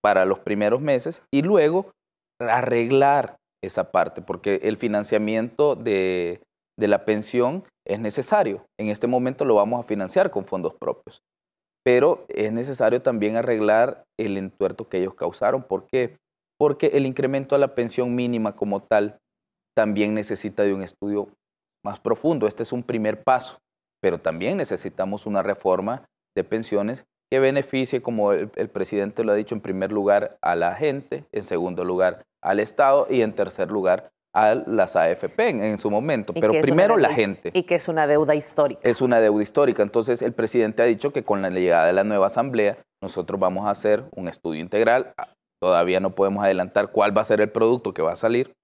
para los primeros meses y luego arreglar esa parte, porque el financiamiento de la pensión es necesario. En este momento lo vamos a financiar con fondos propios. Pero es necesario también arreglar el entuerto que ellos causaron. ¿Por qué? Porque el incremento a la pensión mínima como tal también necesita de un estudio más profundo. Este es un primer paso, pero también necesitamos una reforma de pensiones que beneficie, como el presidente lo ha dicho, en primer lugar a la gente, en segundo lugar al Estado y en tercer lugar a las AFP en su momento, pero primero la gente.
Y que es una deuda histórica.
Es una deuda histórica. Entonces el presidente ha dicho que con la llegada de la nueva asamblea nosotros vamos a hacer un estudio integral. Todavía no podemos adelantar cuál va a ser el producto que va a salir,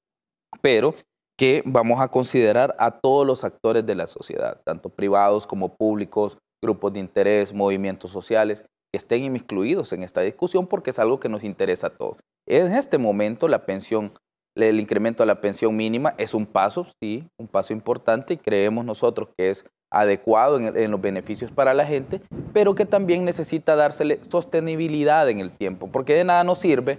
pero que vamos a considerar a todos los actores de la sociedad, tanto privados como públicos, grupos de interés, movimientos sociales, que estén incluidos en esta discusión porque es algo que nos interesa a todos. En este momento la pensión, el incremento a la pensión mínima es un paso, sí, un paso importante y creemos nosotros que es adecuado en los beneficios para la gente, pero que también necesita dársele sostenibilidad en el tiempo, porque de nada nos sirve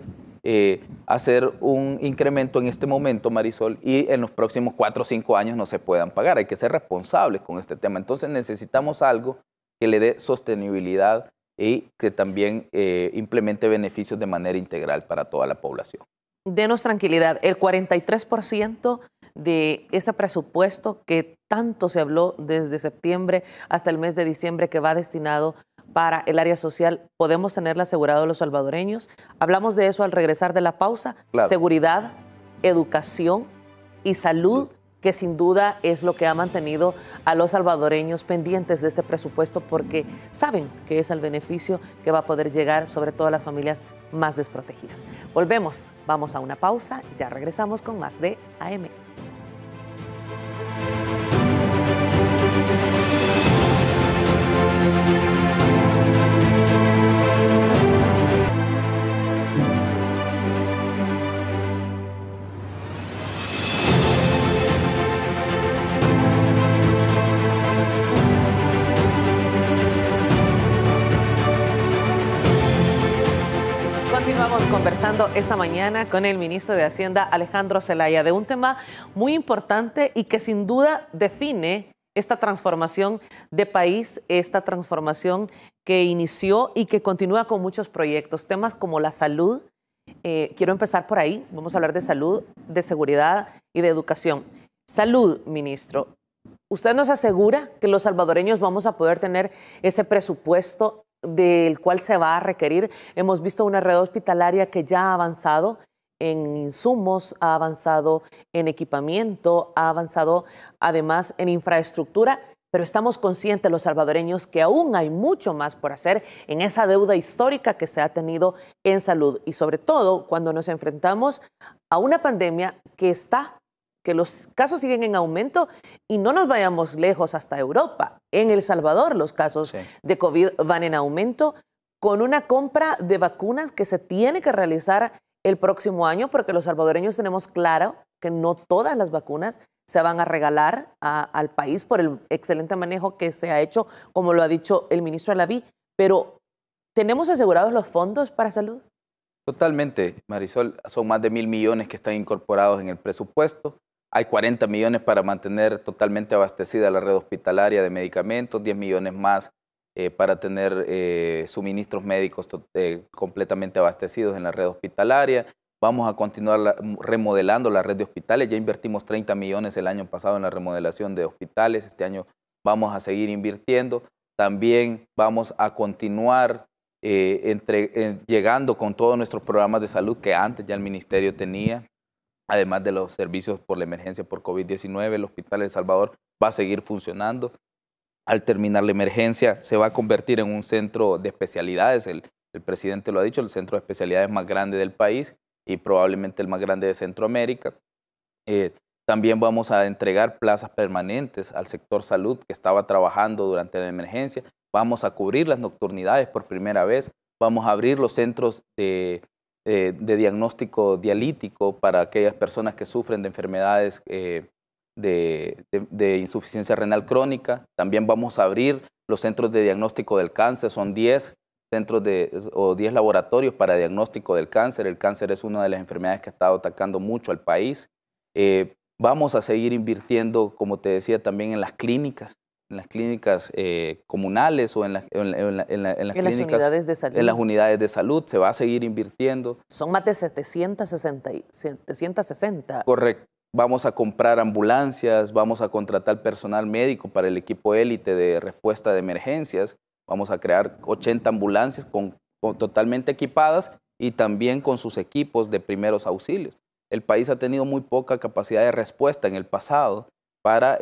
hacer un incremento en este momento, Marisol, y en los próximos 4 o 5 años no se puedan pagar. Hay que ser responsables con este tema. Entonces necesitamos algo que le dé sostenibilidad y que también implemente beneficios de manera integral para toda la población.
Denos tranquilidad, el 43% de ese presupuesto que tanto se habló desde septiembre hasta el mes de diciembre que va destinado para el área social, ¿podemos tenerlo asegurado los salvadoreños? Hablamos de eso al regresar de la pausa. Claro. Seguridad, educación y salud, que sin duda es lo que ha mantenido a los salvadoreños pendientes de este presupuesto porque saben que es el beneficio que va a poder llegar sobre todo a las familias más desprotegidas. Volvemos, vamos a una pausa, ya regresamos con más de AM. Continuamos conversando esta mañana con el ministro de Hacienda, Alejandro Zelaya, de un tema muy importante y que sin duda define esta transformación de país, esta transformación que inició y que continúa con muchos proyectos, temas como la salud. Quiero empezar por ahí, vamos a hablar de salud, de seguridad y de educación. Salud, ministro. ¿Usted nos asegura que los salvadoreños vamos a poder tener ese presupuesto del cual se va a requerir? Hemos visto una red hospitalaria que ya ha avanzado en insumos, ha avanzado en equipamiento, ha avanzado además en infraestructura, pero estamos conscientes los salvadoreños que aún hay mucho más por hacer en esa deuda histórica que se ha tenido en salud y sobre todo cuando nos enfrentamos a una pandemia que los casos siguen en aumento y no nos vayamos lejos hasta Europa. En El Salvador los casos de COVID van en aumento con una compra de vacunas que se tiene que realizar el próximo año porque los salvadoreños tenemos claro que no todas las vacunas se van a regalar al país por el excelente manejo que se ha hecho, como lo ha dicho el ministro Alaví, pero ¿tenemos asegurados los fondos para salud?
Totalmente, Marisol. Son más de 1.000 millones que están incorporados en el presupuesto. Hay 40 millones para mantener totalmente abastecida la red hospitalaria de medicamentos, 10 millones más para tener suministros médicos completamente abastecidos en la red hospitalaria. Vamos a continuar remodelando la red de hospitales. Ya invertimos 30 millones el año pasado en la remodelación de hospitales. Este año vamos a seguir invirtiendo. También vamos a continuar llegando con todos nuestros programas de salud que antes ya el ministerio tenía. Además de los servicios por la emergencia por COVID-19, el Hospital El Salvador va a seguir funcionando. Al terminar la emergencia, se va a convertir en un centro de especialidades. El presidente lo ha dicho, el centro de especialidades más grande del país y probablemente el más grande de Centroamérica. También vamos a entregar plazas permanentes al sector salud que estaba trabajando durante la emergencia. Vamos a cubrir las nocturnidades por primera vez. Vamos a abrir los centros de diagnóstico dialítico para aquellas personas que sufren de enfermedades de insuficiencia renal crónica. También vamos a abrir los centros de diagnóstico del cáncer. Son 10 centros o 10 laboratorios para diagnóstico del cáncer. El cáncer es una de las enfermedades que ha estado atacando mucho al país. Vamos a seguir invirtiendo, como te decía, también en las clínicas comunales o en las clínicas,
unidades de salud.
En las unidades de salud se va a seguir invirtiendo.
Son más de 760.
Correcto. Vamos a comprar ambulancias, vamos a contratar personal médico para el equipo élite de respuesta de emergencias. Vamos a crear 80 ambulancias totalmente equipadas y también con sus equipos de primeros auxilios. El país ha tenido muy poca capacidad de respuesta en el pasado para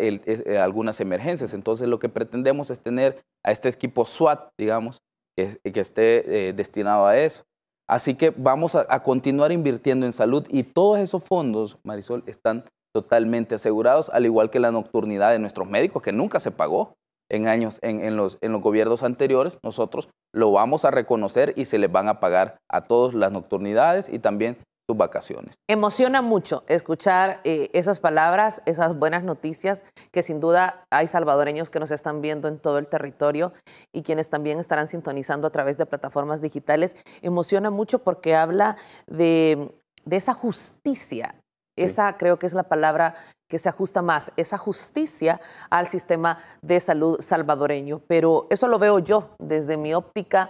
algunas emergencias. Entonces lo que pretendemos es tener a este equipo SWAT, digamos, que esté destinado a eso. Así que vamos a continuar invirtiendo en salud y todos esos fondos, Marisol, están totalmente asegurados, al igual que la nocturnidad de nuestros médicos, que nunca se pagó en los gobiernos anteriores. Nosotros lo vamos a reconocer y se les van a pagar a todos las nocturnidades y también sus vacaciones.
Emociona mucho escuchar esas palabras, esas buenas noticias, que sin duda hay salvadoreños que nos están viendo en todo el territorio y quienes también estarán sintonizando a través de plataformas digitales. Emociona mucho porque habla de esa justicia. Sí. Esa creo que es la palabra que se ajusta más, esa justicia al sistema de salud salvadoreño. Pero eso lo veo yo desde mi óptica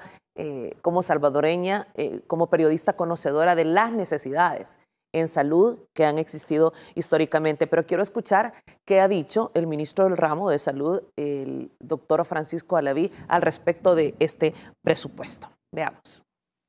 como salvadoreña, como periodista conocedora de las necesidades en salud que han existido históricamente. Pero quiero escuchar qué ha dicho el ministro del ramo de salud, el doctor Francisco Alaví, al respecto de este presupuesto. Veamos.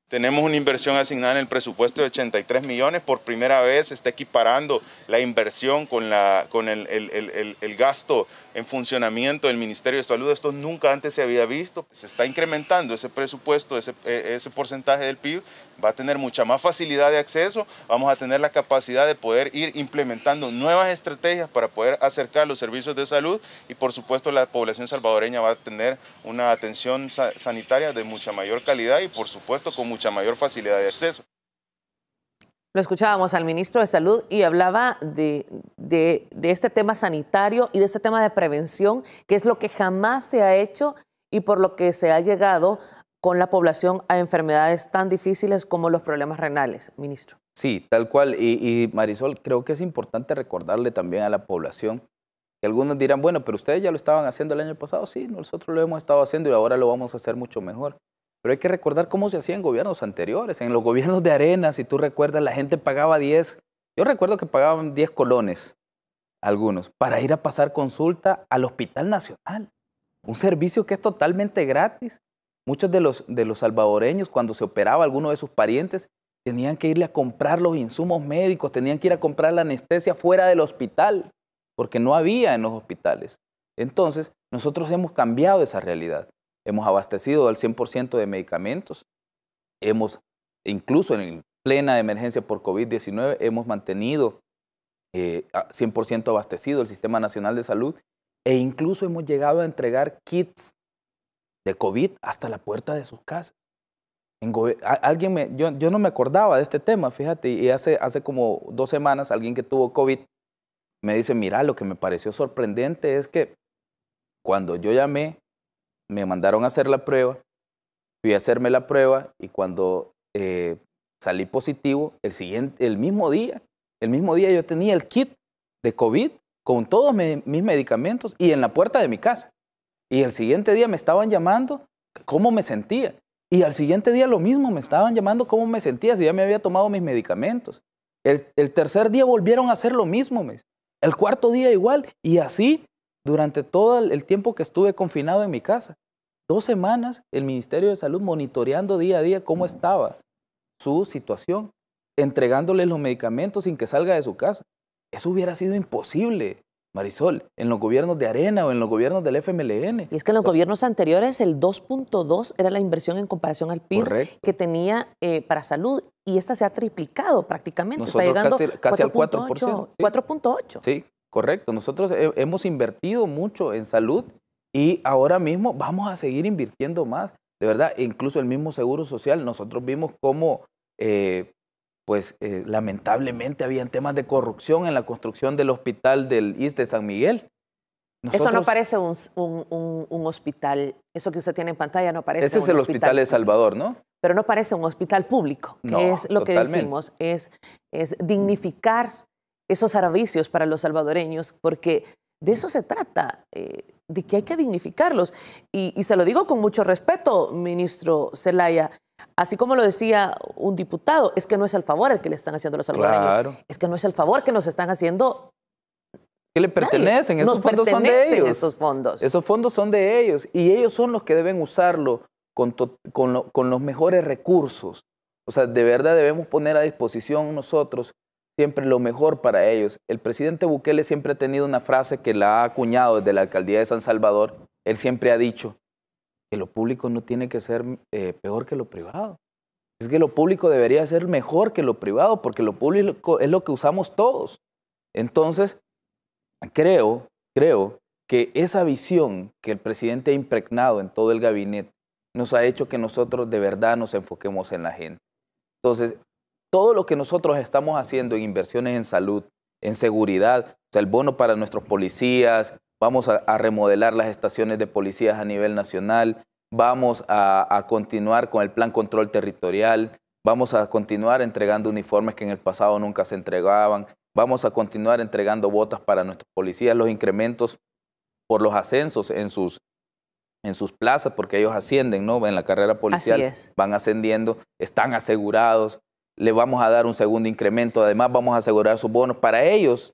Tenemos una inversión asignada en el presupuesto de 83 millones. Por primera vez se está equiparando la inversión con el gasto en funcionamiento del Ministerio de Salud. Esto nunca antes se había visto. Se está incrementando ese presupuesto, ese porcentaje del PIB. Va a tener mucha más facilidad de acceso. Vamos a tener la capacidad de poder ir implementando nuevas estrategias para poder acercar los servicios de salud. Y por supuesto la población salvadoreña va a tener una atención sanitaria de mucha mayor calidad y por supuesto con mucha mayor facilidad de acceso.
Lo escuchábamos al ministro de Salud y hablaba de este tema sanitario y de este tema de prevención, que es lo que jamás se ha hecho y por lo que se ha llegado con la población a enfermedades tan difíciles como los problemas renales, ministro.
Sí, tal cual. Y Marisol, creo que es importante recordarle también a la población que algunos dirán, bueno, pero ustedes ya lo estaban haciendo el año pasado. Sí, nosotros lo hemos estado haciendo y ahora lo vamos a hacer mucho mejor. Pero hay que recordar cómo se hacía en gobiernos anteriores. En los gobiernos de Arena, si tú recuerdas, la gente pagaba 10. Yo recuerdo que pagaban 10 colones, algunos, para ir a pasar consulta al Hospital Nacional. Un servicio que es totalmente gratis. Muchos de los salvadoreños, cuando se operaba alguno de sus parientes, tenían que irle a comprar los insumos médicos, tenían que ir a comprar la anestesia fuera del hospital, porque no había en los hospitales. Entonces, nosotros hemos cambiado esa realidad. Hemos abastecido al 100% de medicamentos. Incluso en plena emergencia por COVID-19, hemos mantenido 100% abastecido el Sistema Nacional de Salud e incluso hemos llegado a entregar kits de COVID hasta la puerta de sus casas. Yo no me acordaba de este tema, fíjate, y hace como 2 semanas alguien que tuvo COVID me dice, mira, lo que me pareció sorprendente es que cuando yo llamé, me mandaron a hacer la prueba, fui a hacerme la prueba y cuando salí positivo, el mismo día yo tenía el kit de COVID con todos mis medicamentos y en la puerta de mi casa. Y el siguiente día me estaban llamando cómo me sentía. Y al siguiente día lo mismo, me estaban llamando cómo me sentía, si ya me había tomado mis medicamentos. El tercer día volvieron a hacer lo mismo, el cuarto día igual. Y así durante todo el tiempo que estuve confinado en mi casa. 2 semanas el Ministerio de Salud monitoreando día a día cómo estaba su situación, entregándoles los medicamentos sin que salga de su casa. Eso hubiera sido imposible, Marisol, en los gobiernos de Arena o en los gobiernos del FMLN.
Y es que en los gobiernos anteriores el 2.2 era la inversión en comparación al PIB
Correcto.
que tenía para salud y esta se ha triplicado prácticamente.
Nosotros
está llegando
casi al 4%.
4.8.
Sí, correcto. Nosotros hemos invertido mucho en salud y ahora mismo vamos a seguir invirtiendo más. De verdad, incluso el mismo Seguro Social, nosotros vimos cómo lamentablemente habían temas de corrupción en la construcción del hospital del ISSSTE de San Miguel.
Eso no parece un hospital, eso que usted tiene en pantalla no parece un hospital.
Ese es el hospital de Salvador, ¿no?
Pero no parece un hospital público, que
no,
es lo
totalmente.
que decimos, es dignificar esos servicios para los salvadoreños, porque de eso se trata, de que hay que dignificarlos. Y se lo digo con mucho respeto, ministro Zelaya. Así como lo decía un diputado, es que no es el favor el que le están haciendo los salvadoreños.
Claro.
Es que no es el favor que nos están haciendo.
Que le pertenecen,
nadie.
Esos fondos son de ellos.
Esos fondos.
Esos fondos son de ellos y ellos son los que deben usarlo con los mejores recursos. O sea, de verdad debemos poner a disposición nosotros siempre lo mejor para ellos. El presidente Bukele siempre ha tenido una frase que la ha acuñado desde la alcaldía de San Salvador. Él siempre ha dicho que lo público no tiene que ser peor que lo privado. Es que lo público debería ser mejor que lo privado, porque lo público es lo que usamos todos. Entonces, creo que esa visión que el presidente ha impregnado en todo el gabinete nos ha hecho que nosotros de verdad nos enfoquemos en la gente. Entonces, todo lo que nosotros estamos haciendo en inversiones en salud, en seguridad, o sea, el bono para nuestros policías, vamos a remodelar las estaciones de policías a nivel nacional, vamos a continuar con el plan control territorial, vamos a continuar entregando uniformes que en el pasado nunca se entregaban, vamos a continuar entregando botas para nuestros policías, los incrementos por los ascensos en sus plazas, porque ellos ascienden, ¿no? En la carrera policial van ascendiendo, están asegurados, le vamos a dar un segundo incremento, además vamos a asegurar sus bonos. Para ellos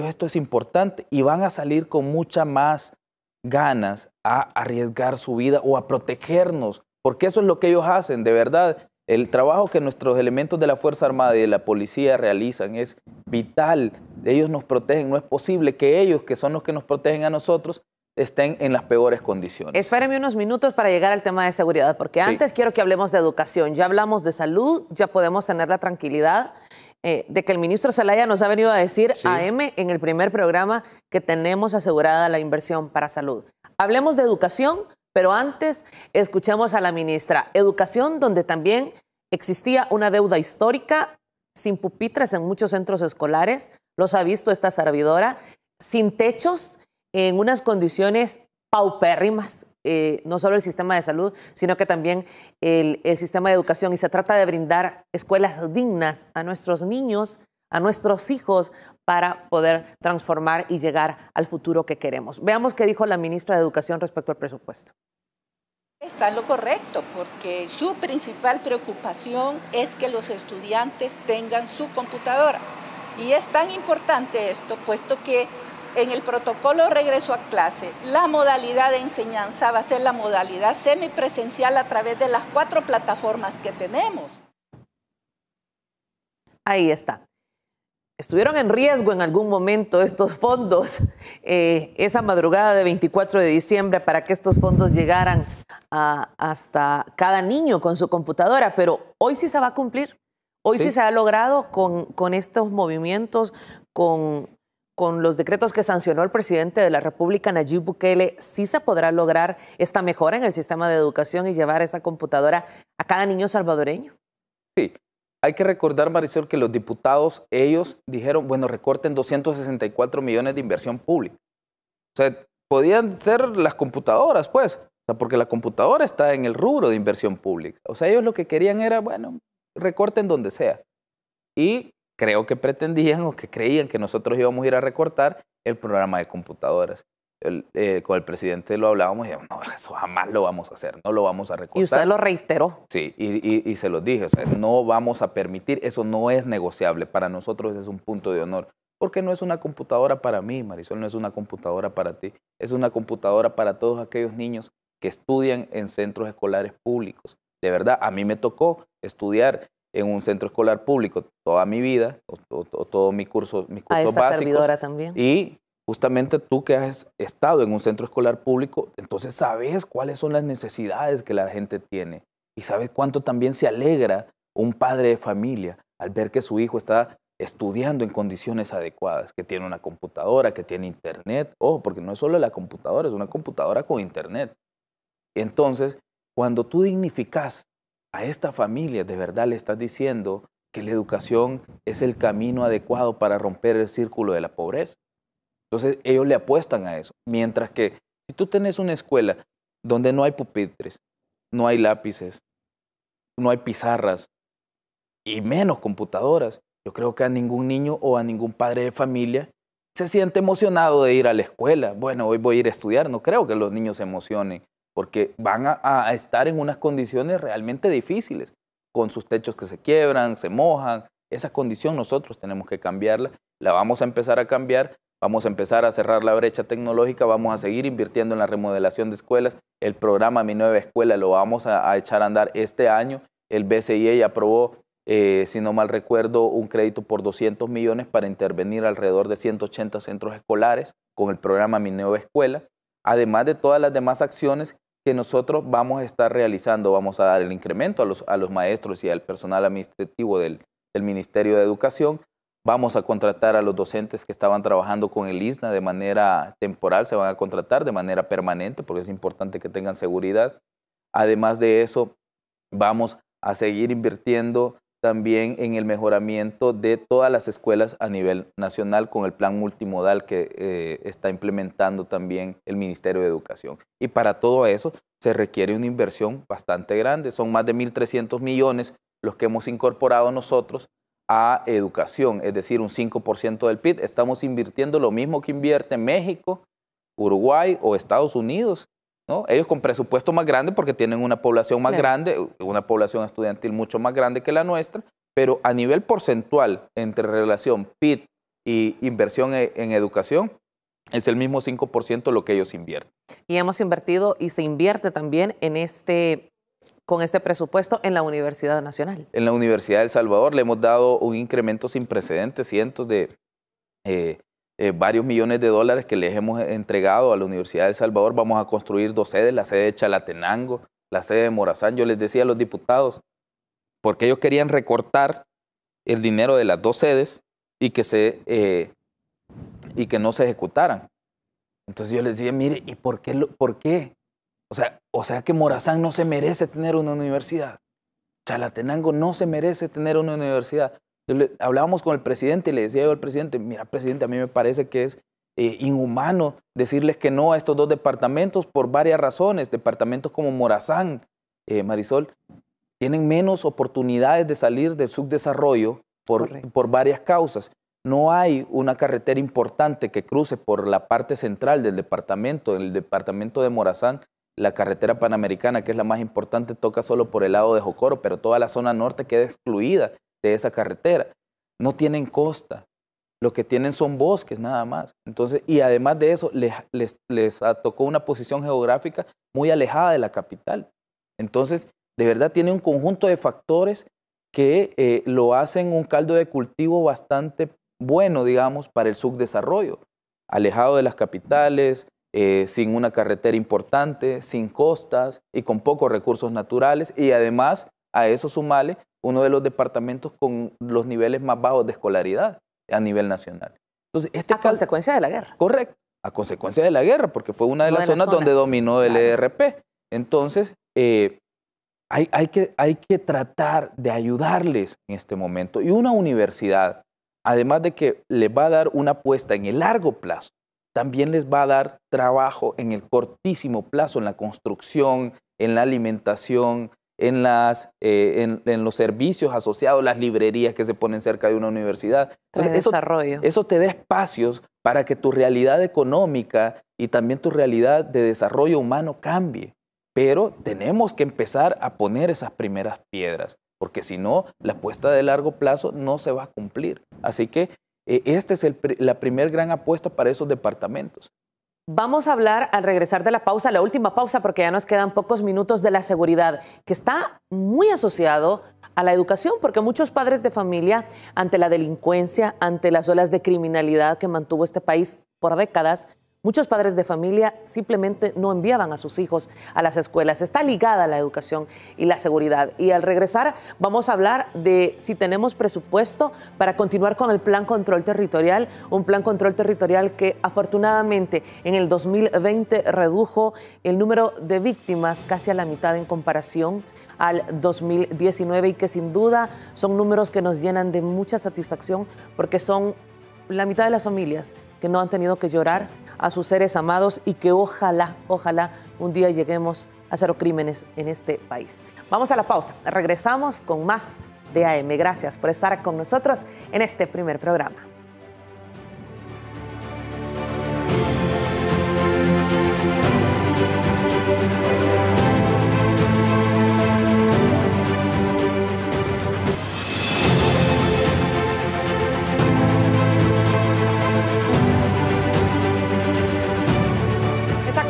esto es importante y van a salir con mucha más ganas a arriesgar su vida o a protegernos, porque eso es lo que ellos hacen, de verdad. El trabajo que nuestros elementos de la Fuerza Armada y de la Policía realizan es vital. Ellos nos protegen. No es posible que ellos, que son los que nos protegen a nosotros, estén en las peores condiciones.
Espéreme unos minutos para llegar al tema de seguridad, porque antes quiero que hablemos de educación. Ya hablamos de salud, ya podemos tener la tranquilidad de que el ministro Zelaya nos ha venido a decir en el primer programa que tenemos asegurada la inversión para salud. Hablemos de educación, pero antes escuchemos a la ministra. Educación, donde también existía una deuda histórica, sin pupitres en muchos centros escolares, los ha visto esta servidora, sin techos, en unas condiciones paupérrimas, no solo el sistema de salud, sino que también el sistema de educación. Y se trata de brindar escuelas dignas a nuestros niños, a nuestros hijos, para poder transformar y llegar al futuro que queremos. Veamos qué dijo la ministra de Educación respecto al presupuesto.
Está en lo correcto, porque su principal preocupación es que los estudiantes tengan su computadora. Y es tan importante esto, puesto que en el protocolo regreso a clase, la modalidad de enseñanza va a ser la modalidad semipresencial a través de las 4 plataformas que tenemos.
Ahí está. Estuvieron en riesgo en algún momento estos fondos, esa madrugada de 24 de diciembre, para que estos fondos llegaran hasta cada niño con su computadora, pero hoy sí se va a cumplir. Hoy sí se ha logrado con estos movimientos, con con los decretos que sancionó el presidente de la República, Nayib Bukele, sí se podrá lograr esta mejora en el sistema de educación y llevar esa computadora a cada niño salvadoreño?
Sí. Hay que recordar, Marisol, que los diputados, ellos dijeron, bueno, recorten 264 millones de inversión pública. O sea, podían ser las computadoras, pues. O sea, porque la computadora está en el rubro de inversión pública. O sea, ellos lo que querían era, bueno, recorten donde sea. Y creo que pretendían o que creían que nosotros íbamos a ir a recortar el programa de computadoras. Con el presidente lo hablábamos y dijimos, no, eso jamás lo vamos a hacer, no lo vamos a recortar.
Y usted lo reiteró.
Sí, y se los dije, o sea, no vamos a permitir, eso no es negociable, para nosotros es un punto de honor, porque no es una computadora para mí, Marisol, no es una computadora para ti, es una computadora para todos aquellos niños que estudian en centros escolares públicos. De verdad, a mí me tocó estudiar en un centro escolar público toda mi vida, o todo mis cursos
a esta
básicos.
Servidora también.
Y justamente tú que has estado en un centro escolar público, entonces sabes cuáles son las necesidades que la gente tiene y sabes cuánto también se alegra un padre de familia al ver que su hijo está estudiando en condiciones adecuadas, que tiene una computadora, que tiene internet. Ojo, porque no es solo la computadora, es una computadora con internet. Entonces, cuando tú dignificas a esta familia, de verdad le estás diciendo que la educación es el camino adecuado para romper el círculo de la pobreza. Entonces, ellos le apuestan a eso. Mientras que si tú tenés una escuela donde no hay pupitres, no hay lápices, no hay pizarras y menos computadoras, yo creo que a ningún niño o a ningún padre de familia se siente emocionado de ir a la escuela. Bueno, hoy voy a ir a estudiar. No creo que los niños se emocionen porque van a estar en unas condiciones realmente difíciles, con sus techos que se quiebran, se mojan. Esa condición nosotros tenemos que cambiarla. La vamos a empezar a cambiar. Vamos a empezar a cerrar la brecha tecnológica, vamos a seguir invirtiendo en la remodelación de escuelas. El programa Mi Nueva Escuela lo vamos a echar a andar este año. El BCIE ya aprobó, si no mal recuerdo, un crédito por 200 millones para intervenir alrededor de 180 centros escolares con el programa Mi Nueva Escuela. Además de todas las demás acciones que nosotros vamos a estar realizando, vamos a dar el incremento a los maestros y al personal administrativo del Ministerio de Educación. Vamos a contratar a los docentes que estaban trabajando con el ISNA de manera temporal, se van a contratar de manera permanente porque es importante que tengan seguridad. Además de eso, vamos a seguir invirtiendo también en el mejoramiento de todas las escuelas a nivel nacional con el plan multimodal que está implementando también el Ministerio de Educación. Y para todo eso se requiere una inversión bastante grande. Son más de 1.300 millones los que hemos incorporado nosotros a educación, es decir, un 5% del PIB. Estamos invirtiendo lo mismo que invierte México, Uruguay o Estados Unidos, ¿no? Ellos con presupuesto más grande porque tienen una población más grande, una población estudiantil mucho más grande que la nuestra, pero a nivel porcentual entre relación PIB y inversión en educación, es el mismo 5% lo que ellos invierten.
Y hemos invertido y se invierte también con este presupuesto en la Universidad Nacional.
En la Universidad de El Salvador le hemos dado un incremento sin precedentes, cientos de varios millones de dólares que les hemos entregado a la Universidad de El Salvador. Vamos a construir 2 sedes, la sede de Chalatenango, la sede de Morazán. Yo les decía a los diputados, porque ellos querían recortar el dinero de las 2 sedes y que no se ejecutaran. Entonces yo les decía, mire, ¿y por qué? O sea que Morazán no se merece tener una universidad. Chalatenango no se merece tener una universidad. Hablábamos con el presidente y le decía yo al presidente, mira, presidente, a mí me parece que es inhumano decirles que no a estos 2 departamentos por varias razones. Departamentos como Morazán, Marisol, tienen menos oportunidades de salir del subdesarrollo por varias causas. No hay una carretera importante que cruce por la parte central del departamento. En el departamento de Morazán, la carretera panamericana, que es la más importante, toca solo por el lado de Jocoro, pero toda la zona norte queda excluida de esa carretera. No tienen costa, lo que tienen son bosques nada más. Entonces, y además de eso, les tocó una posición geográfica muy alejada de la capital. Entonces, de verdad tiene un conjunto de factores que lo hacen un caldo de cultivo bastante bueno, digamos, para el subdesarrollo. Alejado de las capitales, sin una carretera importante, sin costas y con pocos recursos naturales, y además a eso sumarle uno de los departamentos con los niveles más bajos de escolaridad a nivel nacional. Entonces,
a consecuencia de la guerra.
Correcto, a consecuencia de la guerra, porque fue una de las zonas donde dominó el ERP. Entonces, hay que tratar de ayudarles en este momento. Y una universidad, además de que les va a dar una apuesta en el largo plazo, también les va a dar trabajo en el cortísimo plazo, en la construcción, en la alimentación, en los servicios asociados, las librerías que se ponen cerca de una universidad. Entonces, eso te da espacios para que tu realidad económica y también tu realidad de desarrollo humano cambie. Pero tenemos que empezar a poner esas primeras piedras, porque si no, la apuesta de largo plazo no se va a cumplir. Así que esta es la primer gran apuesta para esos departamentos.
Vamos a hablar al regresar de la pausa, la última pausa, porque ya nos quedan pocos minutos, de la seguridad, que está muy asociado a la educación, porque muchos padres de familia, ante la delincuencia, ante las olas de criminalidad que mantuvo este país por décadas, muchos padres de familia simplemente no enviaban a sus hijos a las escuelas. Está ligada la educación y la seguridad. Y al regresar vamos a hablar de si tenemos presupuesto para continuar con el Plan Control Territorial, un Plan Control Territorial que afortunadamente en el 2020 redujo el número de víctimas casi a la mitad en comparación al 2019 y que sin duda son números que nos llenan de mucha satisfacción porque son la mitad de las familias que no han tenido que llorar a sus seres amados y que ojalá un día lleguemos a cero crímenes en este país. Vamos a la pausa. Regresamos con más de AM. Gracias por estar con nosotros en este primer programa.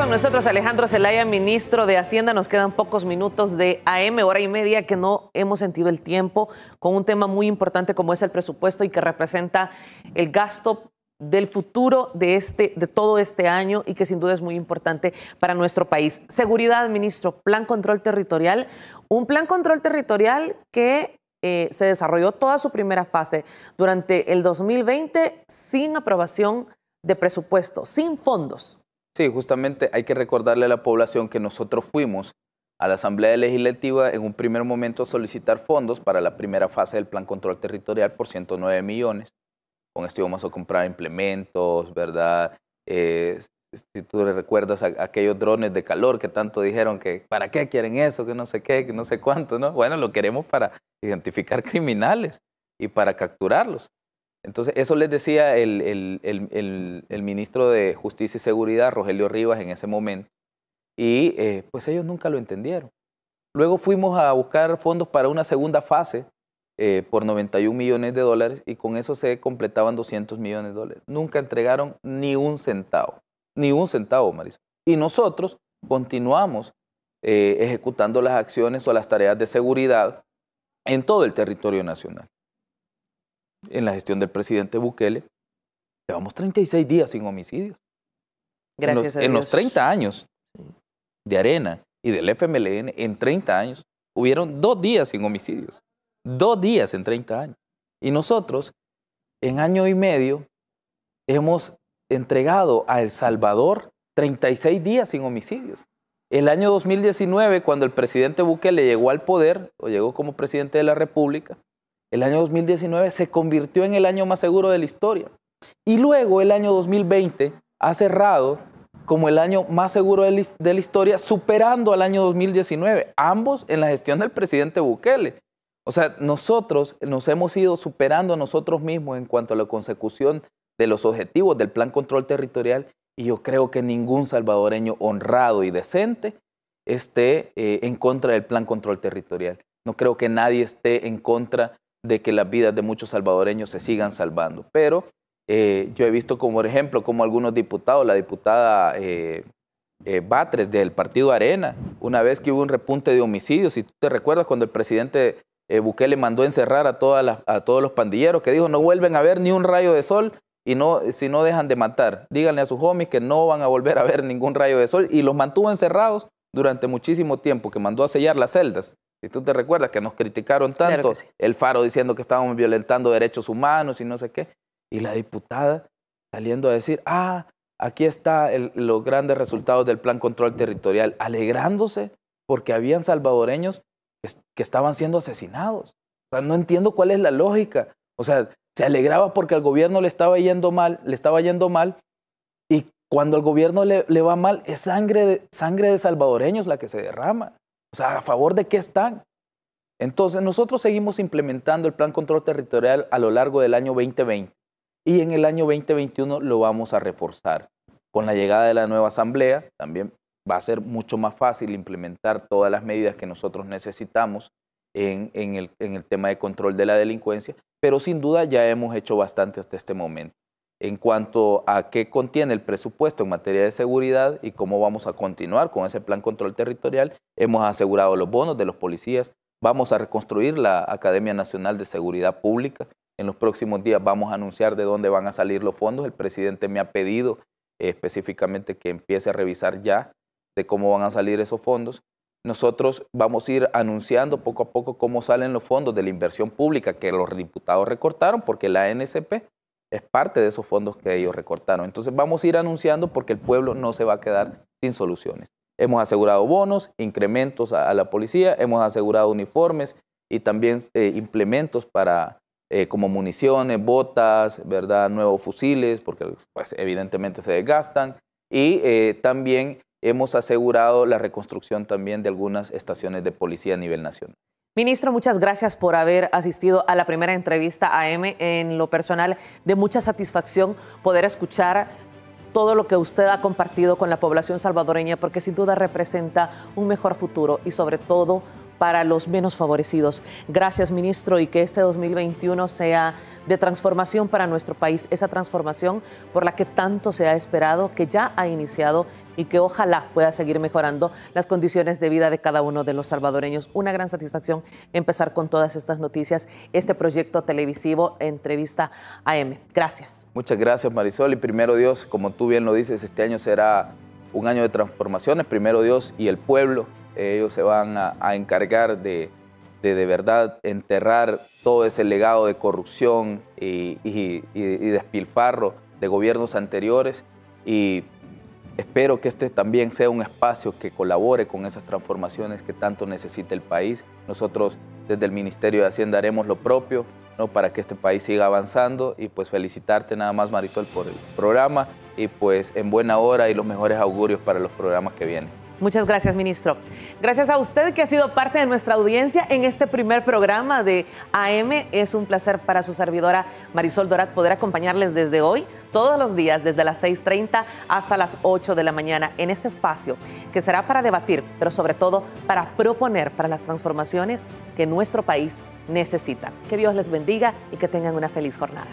Nosotros Alejandro Zelaya, ministro de Hacienda. Nos quedan pocos minutos de AM, hora y media que no hemos sentido el tiempo, con un tema muy importante como es el presupuesto y que representa el gasto del futuro de todo este año y que sin duda es muy importante para nuestro país. Seguridad, ministro, Plan Control Territorial, un Plan Control Territorial que se desarrolló toda su primera fase durante el 2020 sin aprobación de presupuesto, sin fondos.
Sí, justamente hay que recordarle a la población que nosotros fuimos a la Asamblea Legislativa en un primer momento a solicitar fondos para la primera fase del Plan Control Territorial por 109 millones. Con esto íbamos a comprar implementos, ¿verdad? Si tú recuerdas aquellos drones de calor que tanto dijeron que ¿para qué quieren eso? Que no sé qué, que no sé cuánto, ¿no? Bueno, lo queremos para identificar criminales y para capturarlos. Entonces, eso les decía el ministro de Justicia y Seguridad, Rogelio Rivas, en ese momento. Y pues ellos nunca lo entendieron. Luego fuimos a buscar fondos para una segunda fase por 91 millones de dólares y con eso se completaban 200 millones de dólares. Nunca entregaron ni un centavo, Marisol. Y nosotros continuamos ejecutando las acciones o las tareas de seguridad en todo el territorio nacional. En la gestión del presidente Bukele, llevamos 36 días sin homicidios.
Gracias a Dios.
En los 30 años de Arena y del FMLN, en 30 años, hubieron 2 días sin homicidios. 2 días en 30 años. Y nosotros, en año y medio, hemos entregado a El Salvador 36 días sin homicidios. El año 2019, cuando el presidente Bukele llegó al poder, o llegó como presidente de la República, el año 2019 se convirtió en el año más seguro de la historia. Y luego el año 2020 ha cerrado como el año más seguro de la historia, superando al año 2019, ambos en la gestión del presidente Bukele. O sea, nosotros nos hemos ido superando a nosotros mismos en cuanto a la consecución de los objetivos del Plan Control Territorial y yo creo que ningún salvadoreño honrado y decente esté en contra del Plan Control Territorial. No creo que nadie esté en contra de que las vidas de muchos salvadoreños se sigan salvando. Pero yo he visto, como por ejemplo, como algunos diputados, la diputada Batres del Partido Arena, una vez que hubo un repunte de homicidios, si tú te recuerdas cuando el presidente Bukele mandó encerrar a todos los pandilleros, que dijo no vuelven a ver ni un rayo de sol y si no dejan de matar. Díganle a sus homies que no van a volver a ver ningún rayo de sol y los mantuvo encerrados durante muchísimo tiempo, que mandó a sellar las celdas. Si tú te recuerdas que nos criticaron tanto, claro que sí. El Faro diciendo que estábamos violentando derechos humanos y no sé qué. Y la diputada saliendo a decir, aquí está los grandes resultados del Plan Control Territorial, alegrándose porque habían salvadoreños que estaban siendo asesinados. O sea, no entiendo cuál es la lógica. O sea, se alegraba porque al gobierno le estaba yendo mal, y cuando al gobierno le va mal, es sangre de salvadoreños la que se derrama. O sea, ¿a favor de qué están? Entonces, nosotros seguimos implementando el Plan Control Territorial a lo largo del año 2020 y en el año 2021 lo vamos a reforzar. Con la llegada de la nueva asamblea, también va a ser mucho más fácil implementar todas las medidas que nosotros necesitamos en el tema de control de la delincuencia, pero sin duda ya hemos hecho bastante hasta este momento. En cuanto a qué contiene el presupuesto en materia de seguridad y cómo vamos a continuar con ese plan control territorial, hemos asegurado los bonos de los policías, vamos a reconstruir la Academia Nacional de Seguridad Pública. En los próximos días vamos a anunciar de dónde van a salir los fondos. El presidente me ha pedido específicamente que empiece a revisar ya de cómo van a salir esos fondos. Nosotros vamos a ir anunciando poco a poco cómo salen los fondos de la inversión pública que los diputados recortaron, porque la ANCP es parte de esos fondos que ellos recortaron. Entonces vamos a ir anunciando porque el pueblo no se va a quedar sin soluciones. Hemos asegurado bonos, incrementos a la policía, hemos asegurado uniformes y también implementos para como municiones, botas, ¿verdad? Nuevos fusiles, porque pues, evidentemente se desgastan. Y también hemos asegurado la reconstrucción también de algunas estaciones de policía a nivel nacional.
Ministro, muchas gracias por haber asistido a la primera entrevista AM. En lo personal, de mucha satisfacción poder escuchar todo lo que usted ha compartido con la población salvadoreña, porque sin duda representa un mejor futuro y sobre todo para los menos favorecidos. Gracias, ministro, y que este 2021 sea de transformación para nuestro país, esa transformación por la que tanto se ha esperado, que ya ha iniciado y que ojalá pueda seguir mejorando las condiciones de vida de cada uno de los salvadoreños. Una gran satisfacción empezar con todas estas noticias, este proyecto televisivo Entrevista AM. Gracias.
Muchas gracias, Marisol, y primero Dios, como tú bien lo dices, este año será un año de transformaciones, primero Dios y el pueblo. Ellos se van a encargar de verdad enterrar todo ese legado de corrupción y despilfarro de gobiernos anteriores, y espero que este también sea un espacio que colabore con esas transformaciones que tanto necesita el país. Nosotros desde el Ministerio de Hacienda haremos lo propio, ¿no? Para que este país siga avanzando, y pues felicitarte nada más, Marisol, por el programa, y pues en buena hora y los mejores augurios para los programas que vienen.
Muchas gracias, ministro. Gracias a usted que ha sido parte de nuestra audiencia en este primer programa de AM. Es un placer para su servidora Marisol Dorat poder acompañarles desde hoy, todos los días, desde las 6:30 hasta las 8 de la mañana, en este espacio que será para debatir, pero sobre todo para proponer para las transformaciones que nuestro país necesita. Que Dios les bendiga y que tengan una feliz jornada.